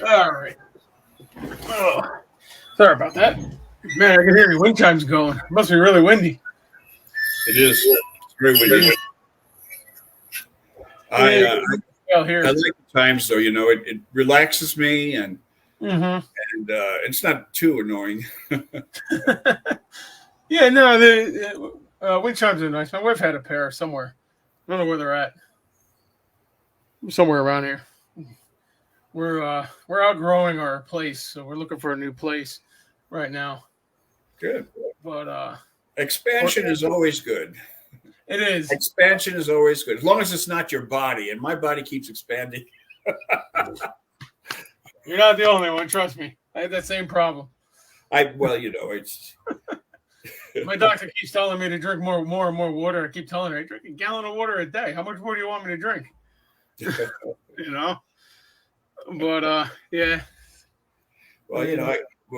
All right. Oh, sorry about that. Man, I can hear your wind chimes going. It must be really windy. It is. It's very windy. I like the times though. It relaxes me and it's not too annoying. Yeah, no, the wind chimes are nice. My wife had a pair somewhere. I don't know where they're at. Somewhere around here. We're outgrowing our place, so we're looking for a new place right now. Good. But expansion is always good. It is. Expansion is always good, as long as it's not your body, and my body keeps expanding. You're not the only one, trust me. I had that same problem. It's my doctor keeps telling me to drink more and more water. I keep telling her I drink a gallon of water a day. How much more do you want me to drink? But yeah. Well,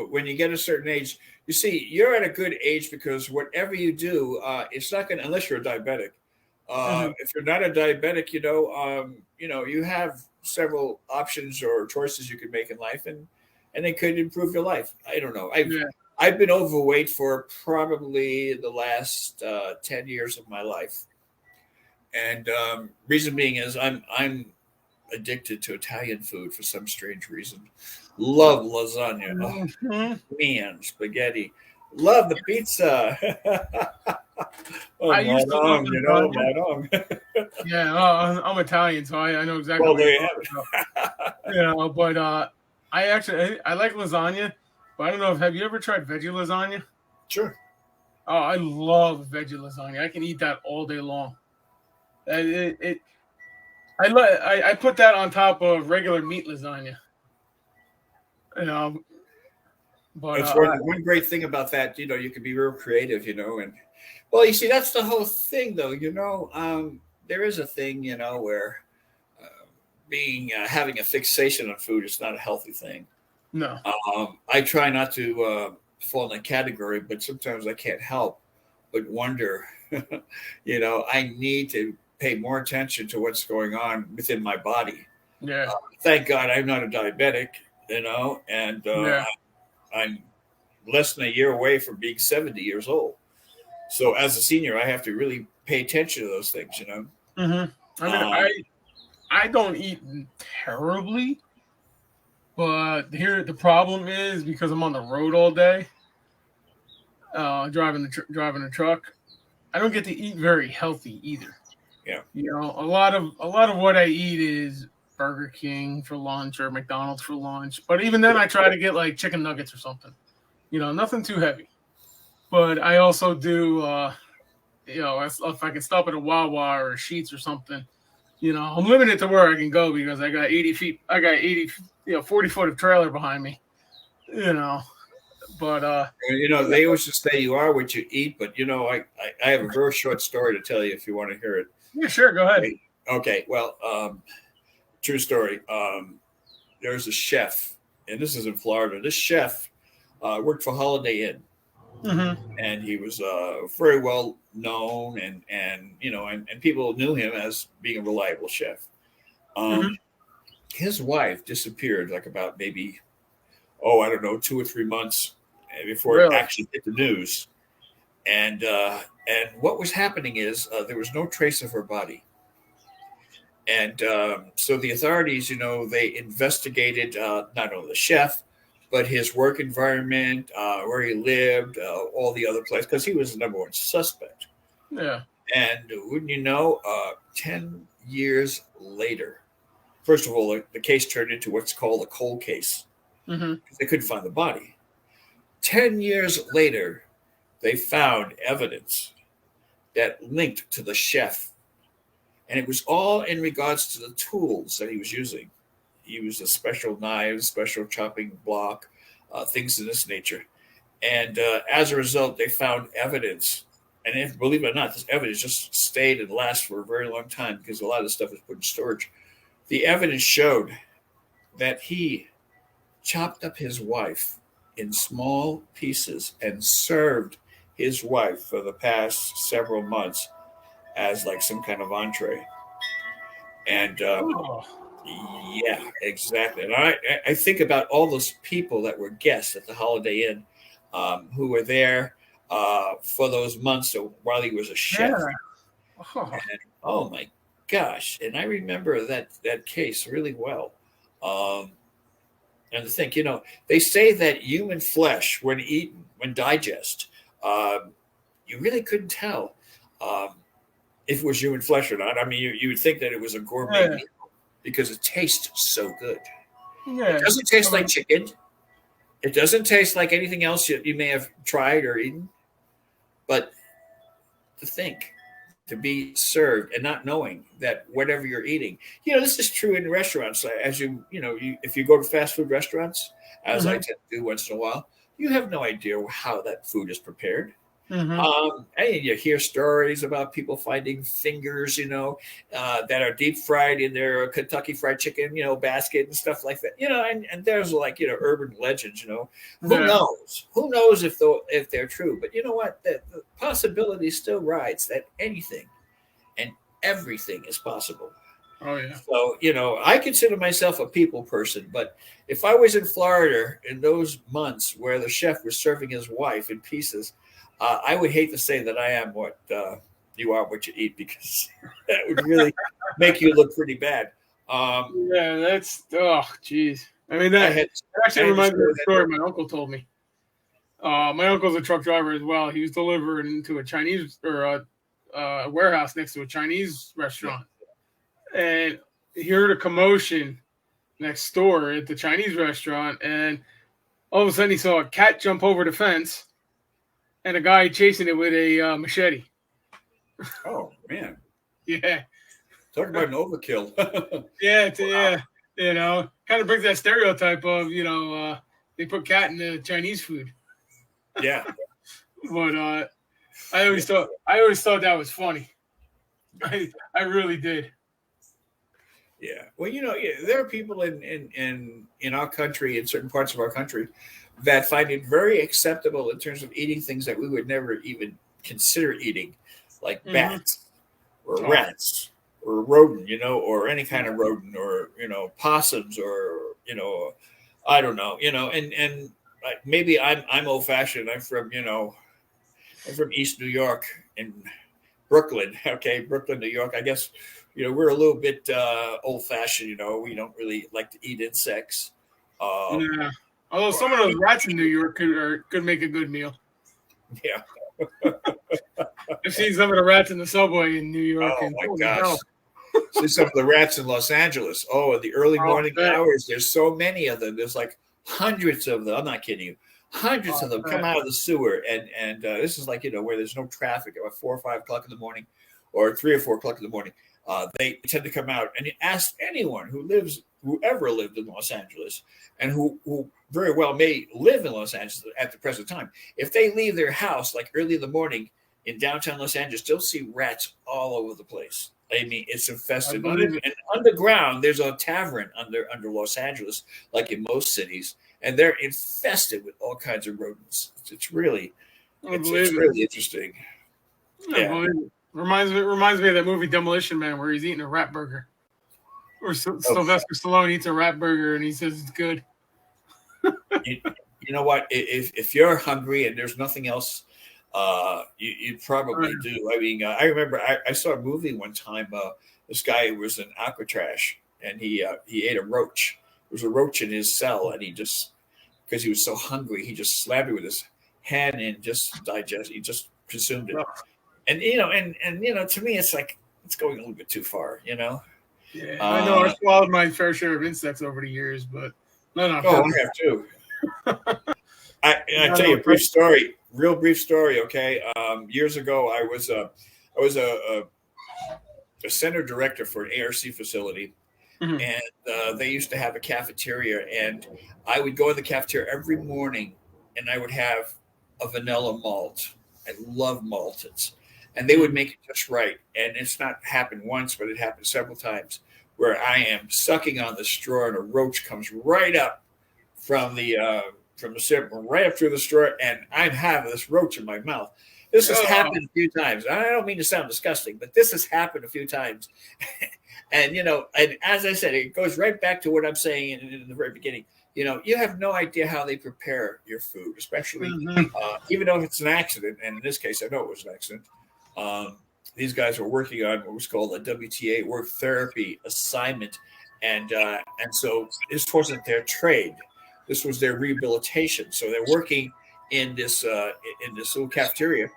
when you get a certain age, you see, you're at a good age because whatever you do, it's not going to, unless you're a diabetic. If you're not a diabetic, you have several options or choices you can make in life, and they could improve your life. I don't know. I've been overweight for probably the last 10 years of my life, and reason being is I'm addicted to Italian food for some strange reason. Love lasagna. Oh, man, spaghetti. Love the pizza. I used to love lasagna. Yeah, I'm Italian, so I know exactly. Well, there you have it. But I like lasagna, but I don't know have you ever tried veggie lasagna? Sure. Oh, I love veggie lasagna. I can eat that all day long. I put that on top of regular meat lasagna. But it's one great thing about that, you can be real creative, and well, you see, that's the whole thing, though. There is a thing, where having a fixation on food is not a healthy thing. No. I try not to fall in that category, but sometimes I can't help but wonder. I need to pay more attention to what's going on within my body. Yeah. Thank God I'm not a diabetic, and I'm less than a year away from being 70 years old. So as a senior, I have to really pay attention to those things, I mean, I don't eat terribly, but here the problem is because I'm on the road all day, driving the truck. I don't get to eat very healthy either. Yeah. A lot of what I eat is Burger King for lunch or McDonald's for lunch. But even then, I try to get like chicken nuggets or something. Nothing too heavy. But I also do, if I can stop at a Wawa or a Sheetz or something, I'm limited to where I can go because I got 80 feet. I got 40 foot of trailer behind me. But they always just say you are what you eat. But I have a very short story to tell you if you want to hear it. Yeah, sure. Go ahead. Okay. Well, true story. There's a chef, and this is in Florida. This chef worked for Holiday Inn, and he was very well known, and people knew him as being a reliable chef. His wife disappeared like about maybe, I don't know, 2 or 3 months before it actually hit the news. And what was happening is there was no trace of her body. And so the authorities, they investigated not only the chef, but his work environment, where he lived, all the other places, because he was the number one suspect. Yeah. And wouldn't you know, 10 years later, first of all, the case turned into what's called a cold case. Because they couldn't find the body. 10 years later, they found evidence that linked to the chef. And it was all in regards to the tools that he was using. He used a special knife, special chopping block, things of this nature. And as a result, they found evidence. And believe it or not, this evidence just stayed and lasted for a very long time because a lot of the stuff was put in storage. The evidence showed that he chopped up his wife in small pieces and served his wife for the past several months as like some kind of entree. And Yeah, exactly. And I think about all those people that were guests at the Holiday Inn, who were there for those months while he was a chef. Yeah. Oh, And oh my gosh! And I remember that case really well. Um, and to think, they say that human flesh, when eaten, when digest, um, you really couldn't tell um, if it was human flesh or not. I mean, you would think that it was a gourmet yeah. meal because it tastes so good. It Yeah. doesn't taste like chicken. It doesn't taste like anything else you may have tried or eaten. But to think, to be served and not knowing that whatever you're eating, this is true in restaurants. As if you go to fast food restaurants, as I Mm-hmm. tend to do once in a while, you have no idea how that food is prepared. Mm-hmm. And you hear stories about people finding fingers, that are deep fried in their Kentucky Fried Chicken, basket and stuff like that. And there's like urban legends. Who Yeah. knows? Who knows if they're true? But you know what? The possibility still rides that anything and everything is possible. Oh yeah. So, I consider myself a people person, but if I was in Florida in those months where the chef was serving his wife in pieces, I would hate to say that I am what you are, what you eat, because that would really make you look pretty bad. Yeah, that's jeez. I mean I that had, I actually had to reminds me of share a that. story my uncle told me. My uncle's a truck driver as well. He was delivering to a Chinese or a warehouse next to a Chinese Yeah. restaurant, and he heard a commotion next door at the Chinese restaurant, and all of a sudden he saw a cat jump over the fence and a guy chasing it with a machete. Oh man, Yeah, talk about an overkill. yeah, Wow. yeah. Kind of brings that stereotype of they put cat in the Chinese food, Yeah, but I always thought that was funny. I really did. yeah. Well, yeah, there are people in our country, in certain parts of our country, that find it very acceptable in terms of eating things that we would never even consider eating, like Hmm. bats or Oh, rats or rodent, or any kind of rodent, or possums, or I don't know, and like maybe I'm old fashioned. I'm from East New York in Brooklyn. Okay, Brooklyn, New York. I guess we're a little bit old fashioned. We don't really like to eat insects. Um, yeah. Although some of those rats in New York could make a good meal. yeah. I've seen some of the rats in the subway in New York, Oh and my holy gosh. hell! See some of the rats in Los Angeles. Oh, in the early Oh, morning bet. hours, there's so many of them. There's like hundreds of them. I'm not kidding you. Hundreds Oh, of them come bet. out of the sewer, and this is like where there's no traffic at 4 or 5 o'clock in the morning, or 3 or 4 o'clock in the morning. They tend to come out, and you ask anyone who ever lived in Los Angeles, and who very well may live in Los Angeles at the present time, if they leave their house like early in the morning in downtown Los Angeles, they'll see rats all over the place. I mean, it's I infested. believe it. And underground, there's a tavern under Los Angeles, like in most cities, and they're infested with all kinds of rodents. It's really, I it's believe it. really interesting. I Yeah. believe it. Reminds me of that movie Demolition Man where he's eating a rat burger, or Oh, Sylvester Stallone eats a rat burger and he says it's good. you, you know what? If you're hungry and there's nothing else, you Right. probably do. I mean, I remember I saw a movie one time. This guy was in Alcatraz, and he ate a roach. There was a roach in his cell, and he just, because he was so hungry, he just slammed it with his hand and just digest. He just consumed it. And to me, it's like it's going a little bit too far. Yeah, I know. I Uh, swallowed my fair share of insects over the years, but not on oh, purpose. I have too. I Not tell you on a brief purpose. story, real brief story. Okay, years ago, I was a center director for an ARC facility, Mhm. and they used to have a cafeteria, and I would go in the cafeteria every morning, and I would have a vanilla malt. I love maltons, and they would Mhm. make it just right. And it's not happened once, but it happened several times where I am sucking on the straw, and a roach comes right up from the sip right up through the straw, and I'm having this roach in my mouth. This has Oh, happened a few times. I don't mean to sound disgusting, but this has happened a few times. And and as I said, it goes right back to what I'm saying in the very beginning. You have no idea how they prepare your food, especially even though it's an accident. And in this case, I know it was an accident. These guys were working on what was called a WTA work therapy assignment, and so this wasn't their trade. This was their rehabilitation. So they're working in this little cafeteria,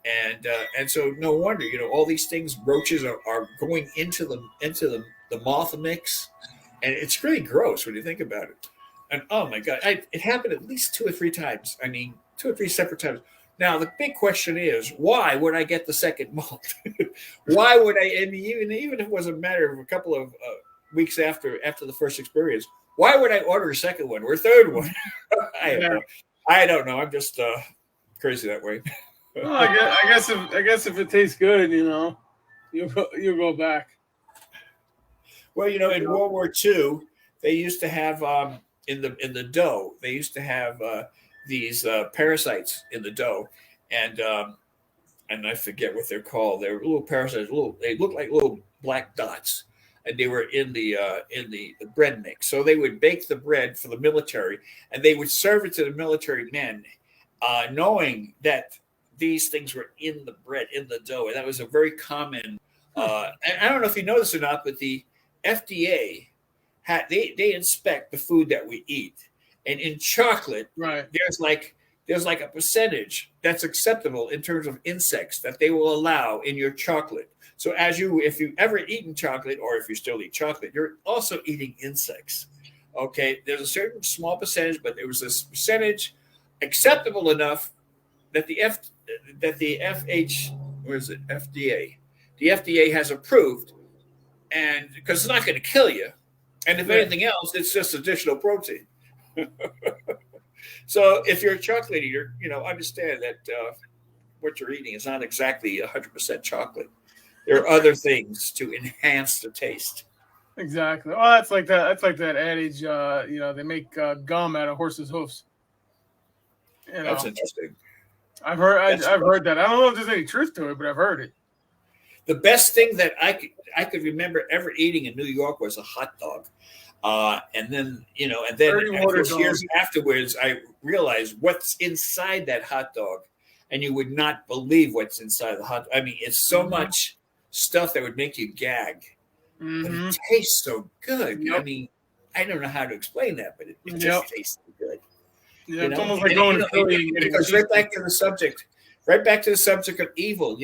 and so no wonder all these things, roaches are going into the moth mix, and it's really gross when you think about it. And oh my god, it happened at least 2 or 3 times. I mean, 2 or 3 separate times. Now the big question is, why would I get the second moth? Why would I? And even if it was a matter of a couple of weeks after the first experience, why would I order a second one or a third one? I don't know. I'm just crazy that way. Well, I guess if it tastes good, you'll go back. Well, in World War II, they used to have in the dough. They used to have these parasites in the dough, and I forget what they're called. They're little parasites. They look like little black dots, and they were in the bread mix. So they would bake the bread for the military, and they would serve it to the military men, knowing that these things were in the bread, in the dough, and that was a very common. And I don't know if you know this or not, but the FDA they inspect the food that we eat, and in chocolate, right, there's like a percentage that's acceptable in terms of insects that they will allow in your chocolate. So if you've ever eaten chocolate, or if you still eat chocolate, you're also eating insects. Okay, there's a certain small percentage, but there was this percentage acceptable enough that the FDA has approved, and because it's not going to kill you, and if anything else, it's just additional protein. So if you're a chocolate eater, understand that what you're eating is not exactly 100% chocolate. There are other things to enhance the taste. Exactly. Well, that's like that. That's like that adage. They make gum out of horses' hoofs. That's interesting. I've heard that. I don't know if there's any truth to it, but I've heard it. The best thing that I could remember ever eating in New York was a hot dog. And then of course, years afterwards, I realized what's inside that hot dog, and you would not believe what's inside the hot. I mean, it's so much stuff that would make you gag, but it tastes so good. Yep. I mean, I don't know how to explain that, but it just tastes so good. Yeah, it's almost like going to Philly. It goes right back to the subject of evil.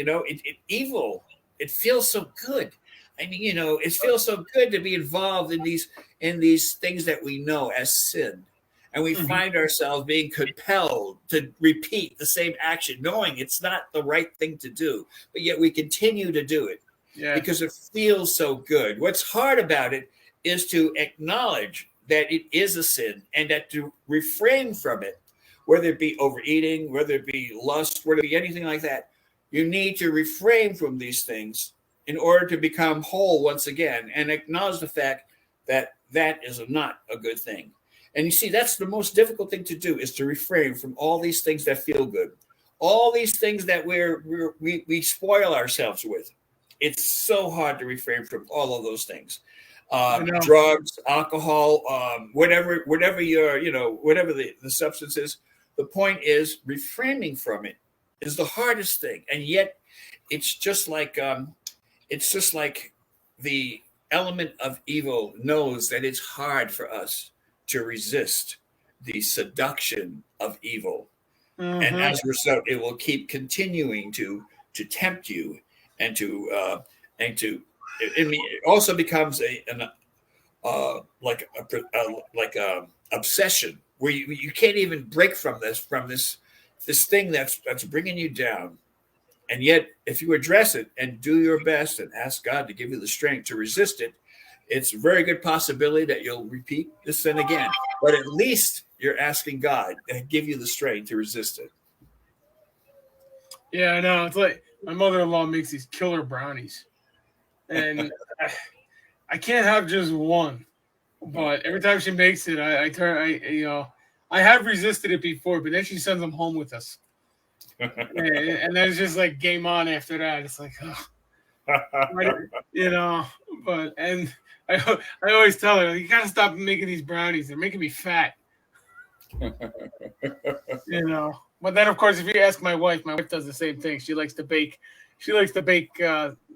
Evil. It feels so good. I mean, it feels so good to be involved in these things that we know as sin. And we find ourselves being compelled to repeat the same action, knowing it's not the right thing to do, but yet we continue to do it because it feels so good. What's hard about it is to acknowledge that it is a sin, and that to refrain from it, whether it be overeating, whether it be lust, whether it be anything like that, you need to refrain from these things in order to become whole once again, and acknowledge the fact that that is not a good thing. And you see, that's the most difficult thing to do, is to refrain from all these things that feel good, all these things that we spoil ourselves with. It's so hard to refrain from all of those things. Drugs, alcohol, whatever whatever the substance is. The point is, refraining from it is the hardest thing, and yet it's just like the element of evil knows that it's hard for us to resist the seduction of evil, and as a result, it will keep continuing to tempt you and to. It also becomes like a obsession where you can't even break from this thing that's bringing you down. And yet, if you address it and do your best and ask God to give you the strength to resist it, it's a very good possibility that you'll repeat this sin again. But at least you're asking God to give you the strength to resist it. Yeah, I know. It's like my mother-in-law makes these killer brownies, and I can't have just one. But every time she makes it, I have resisted it before, but then she sends them home with us. And then it's just like game on after that. It's like, oh. You know, I always tell her, you gotta stop making these brownies. They're making me fat. You know. But then, of course, if you ask my wife does the same thing. She likes to bake. She likes to bake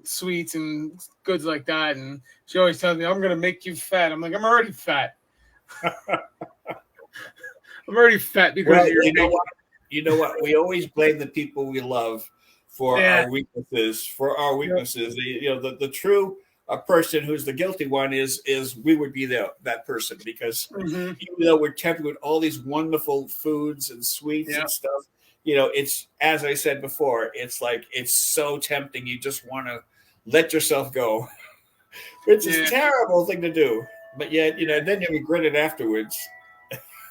sweets and goods like that, and she always tells me, "I'm gonna make you fat." I'm like, I'm already fat. I'm already fat because well, you know what? You know what? We always blame the people we love for our weaknesses. You know, the true person who's the guilty one is we would be that person, because even though we're tempted with all these wonderful foods and sweets and stuff, you know, it's, as I said before, it's like, it's so tempting. You just want to let yourself go, which is a terrible thing to do. But yet, you know, then you regret it afterwards.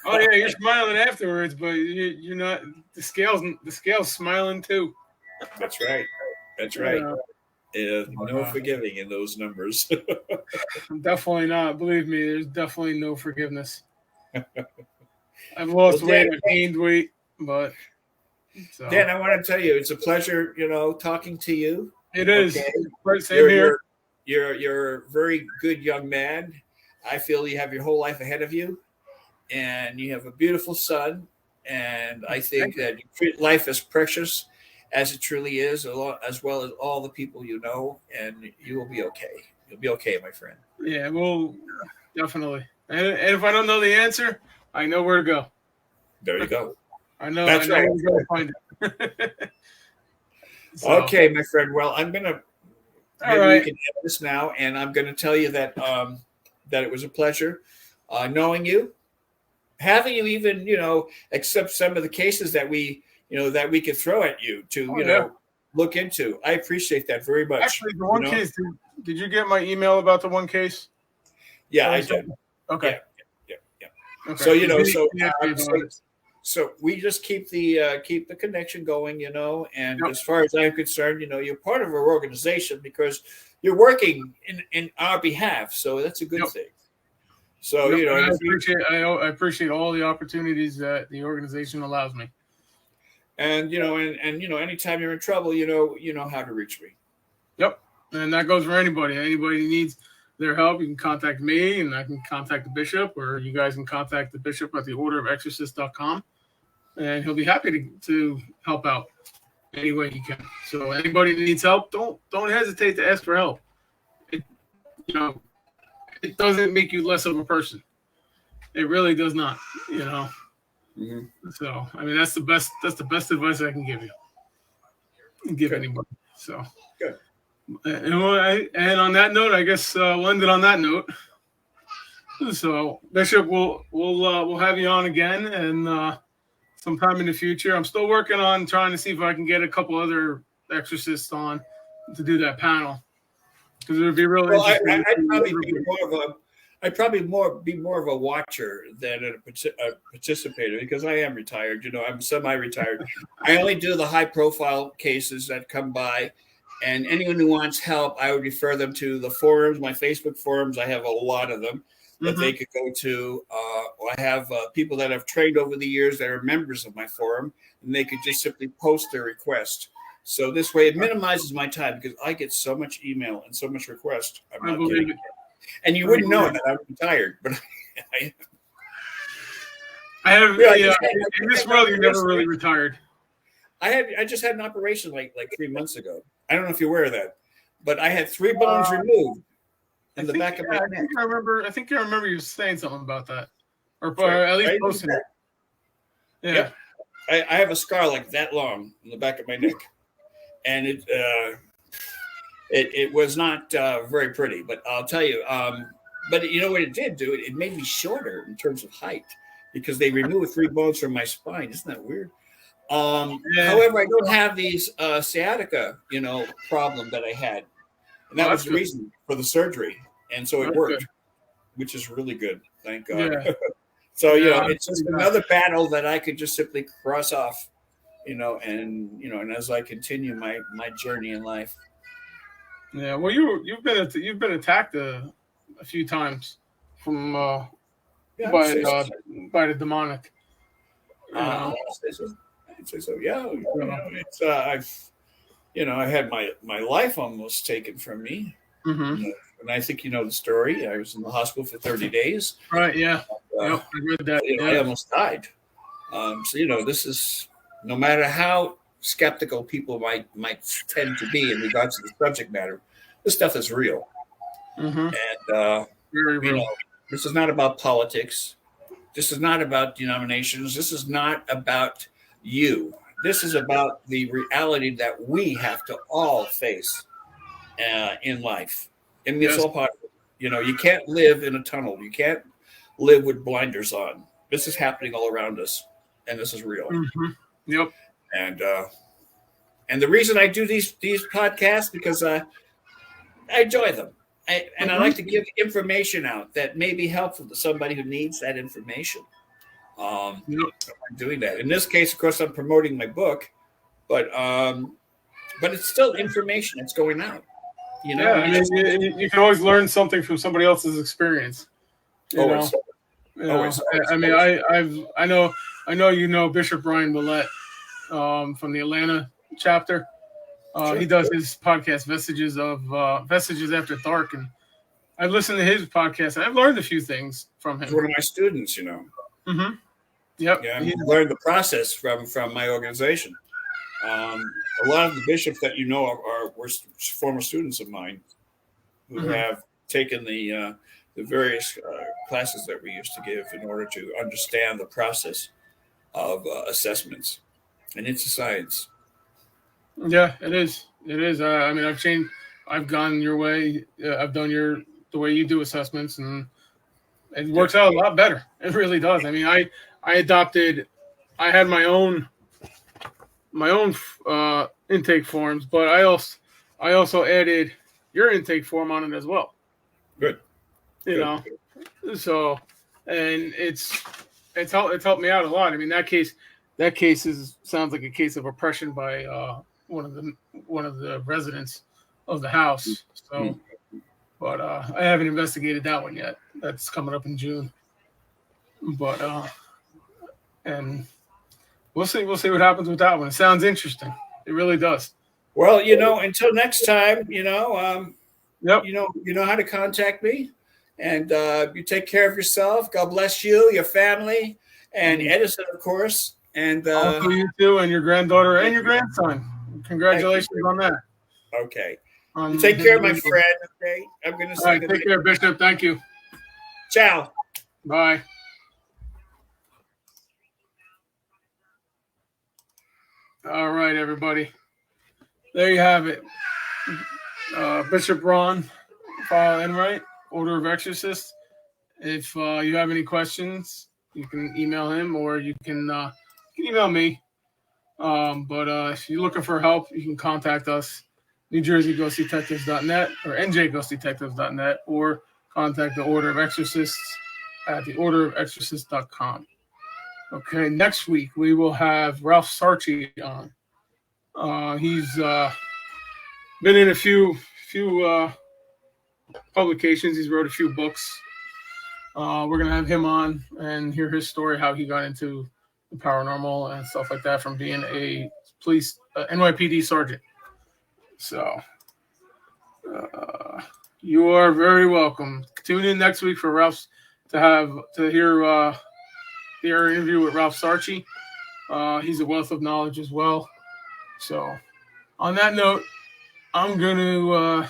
Oh yeah, you're smiling afterwards, but you're not. The scale's smiling too. That's right. That's right. No forgiving in those numbers. Definitely not. Believe me, there's definitely no forgiveness. I've lost weight, I've gained weight, but Dan, I want to tell you, it's a pleasure, you know, talking to you. It is. Okay? Same here. You're a very good young man. I feel you have your whole life ahead of you, and you have a beautiful son. And I think that you treat life as precious as it truly is, as well as all the people you know, and you will be okay. You'll be okay, my friend. Yeah, well, definitely. And if I don't know the answer, I know where to go. There you go. I know where to go find it. Okay, my friend. Well, I'm gonna. Maybe we can end this now, and I'm going to tell you that that it was a pleasure knowing you, having you even, you know, accept some of the cases that we could throw at you to look into. I appreciate that very much. Actually, the one case. Did you get my email about the one case? Yeah, I did. Okay. Yeah. Okay. So you know, so we just keep the connection going, you know. And as far as I'm concerned, you know, you're part of our organization because you're working in our behalf. So that's a good thing. So you know, I appreciate all the opportunities that the organization allows me. And you know, and you know, anytime you're in trouble, you know how to reach me. Yep, and that goes for anybody. Anybody needs their help, you can contact me, and I can contact the bishop, or you guys can contact the bishop at theorderofexorcists.com. And he'll be happy to help out any way he can. So anybody that needs help, don't hesitate to ask for help. It doesn't make you less of a person. It really does not. You know. Mm-hmm. So I mean, that's the best advice I can give anybody. So good. And on that note, I guess we'll end it on that note. So Bishop, we'll have you on again, and sometime in the future. I'm still working on trying to see if I can get a couple other exorcists on to do that panel, because it would be really interesting. I'd probably be more of a watcher than a participator, because I am retired. You know, I'm semi-retired. I only do the high-profile cases that come by, and anyone who wants help, I would refer them to the forums, my Facebook forums. I have a lot of them that they could go to. I have people that I've trained over the years that are members of my forum, and they could just simply post their request. So this way, it minimizes my time, because I get so much email and so much request. I'm not kidding. And you wouldn't know that I'm retired, but I have. In this world, you're never really retired. I just had an operation like 3 months ago. I don't know if you're aware of that, but I had 3 bones removed in the back of my neck. I think I remember you saying something about that, or at least posting it. Yeah. Yep. I have a scar like that long in the back of my neck, and it was not very pretty. But I'll tell you, but you know what it did do? It made me shorter in terms of height, because they removed 3 bones from my spine. Isn't that weird? However, I don't have these sciatica, you know, problem that I had, and that was the reason for the surgery. And so it worked, which is really good. Thank God. Yeah. So, you know, it's just another battle that I could just simply cross off, you know, and as I continue my journey in life. Yeah. Well, you've been attacked a few times from by the demonic. I'd say so. Yeah. You know, it's I had my life almost taken from me. Mm-hmm. And I think you know the story. I was in the hospital for 30 days. Right. Yeah. Yep. I read that. I almost died. So this is, no matter how skeptical people might tend to be in regards to the subject matter, this stuff is real. Mm-hmm. And very real. This is not about politics. This is not about denominations. This is not about you. This is about the reality that we have to all face in life. And it's all part of it. You can't live in a tunnel. You can't live with blinders on. This is happening all around us, and this is real. Mm-hmm. Yep. And the reason I do these podcasts, because I enjoy them. I like to give information out that may be helpful to somebody who needs that information. I'm doing that. In this case, of course, I'm promoting my book, but it's still information that's going out. Yeah, I mean, you can always learn something from somebody else's experience. Always. I mean, I know Bishop Brian Willett from the Atlanta chapter. He does his podcast, Vestiges After Dark, and I've listened to his podcast, and I've learned a few things from him. He's one of my students, Mm-hmm. Yep. Yeah, I learned the process from my organization. A lot of the bishops that were former students of mine who have taken the various classes that we used to give in order to understand the process of assessments. And it's a science. Yeah, it is. It is. I mean, I've changed. I've gone your way. I've done the way you do assessments, and it works out a lot better. It really does. I mean, I had my own intake forms, but I also added your intake form on it as well. Good. So, and it's helped me out a lot. I mean, that case sounds like a case of oppression by one of the residents of the house. So, but I haven't investigated that one yet. That's coming up in June. But and we'll see what happens with that one. It sounds interesting. It really does. Well, until next time, yep. You know how to contact me, and you take care of yourself. God bless you, your family, and Edison, of course. And also you too, and your granddaughter and your grandson. Congratulations on that. Okay. Take care, my friend. Okay. I'm going to say. All right, take care, Bishop. Thank you. Ciao. Bye. All right, everybody. There you have it. Bishop Ron Enright, Order of Exorcists. If you have any questions, you can email him, or you can email me. But if you're looking for help, you can contact us, NewJerseyGhostDetectives.net or NJGhostDetectives.net, or contact the Order of Exorcists at theorderofexorcists.com. Okay, next week we will have Ralph Sarchi on. He's been in a few publications. He's wrote a few books. We're gonna have him on and hear his story, how he got into the paranormal and stuff like that from being a police NYPD sergeant. So you are very welcome. Tune in next week for Ralph's to hear their interview with Ralph Sarchi. He's a wealth of knowledge as well. So on that note, I'm going to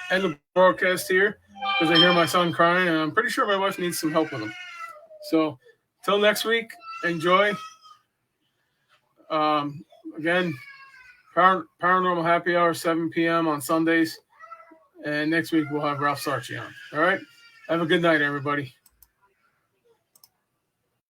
end the broadcast here because I hear my son crying, and I'm pretty sure my wife needs some help with him. So till next week, enjoy. Again, Paranormal Happy Hour, 7 p.m. on Sundays. And next week we'll have Ralph Sarchi on. All right? Have a good night, everybody.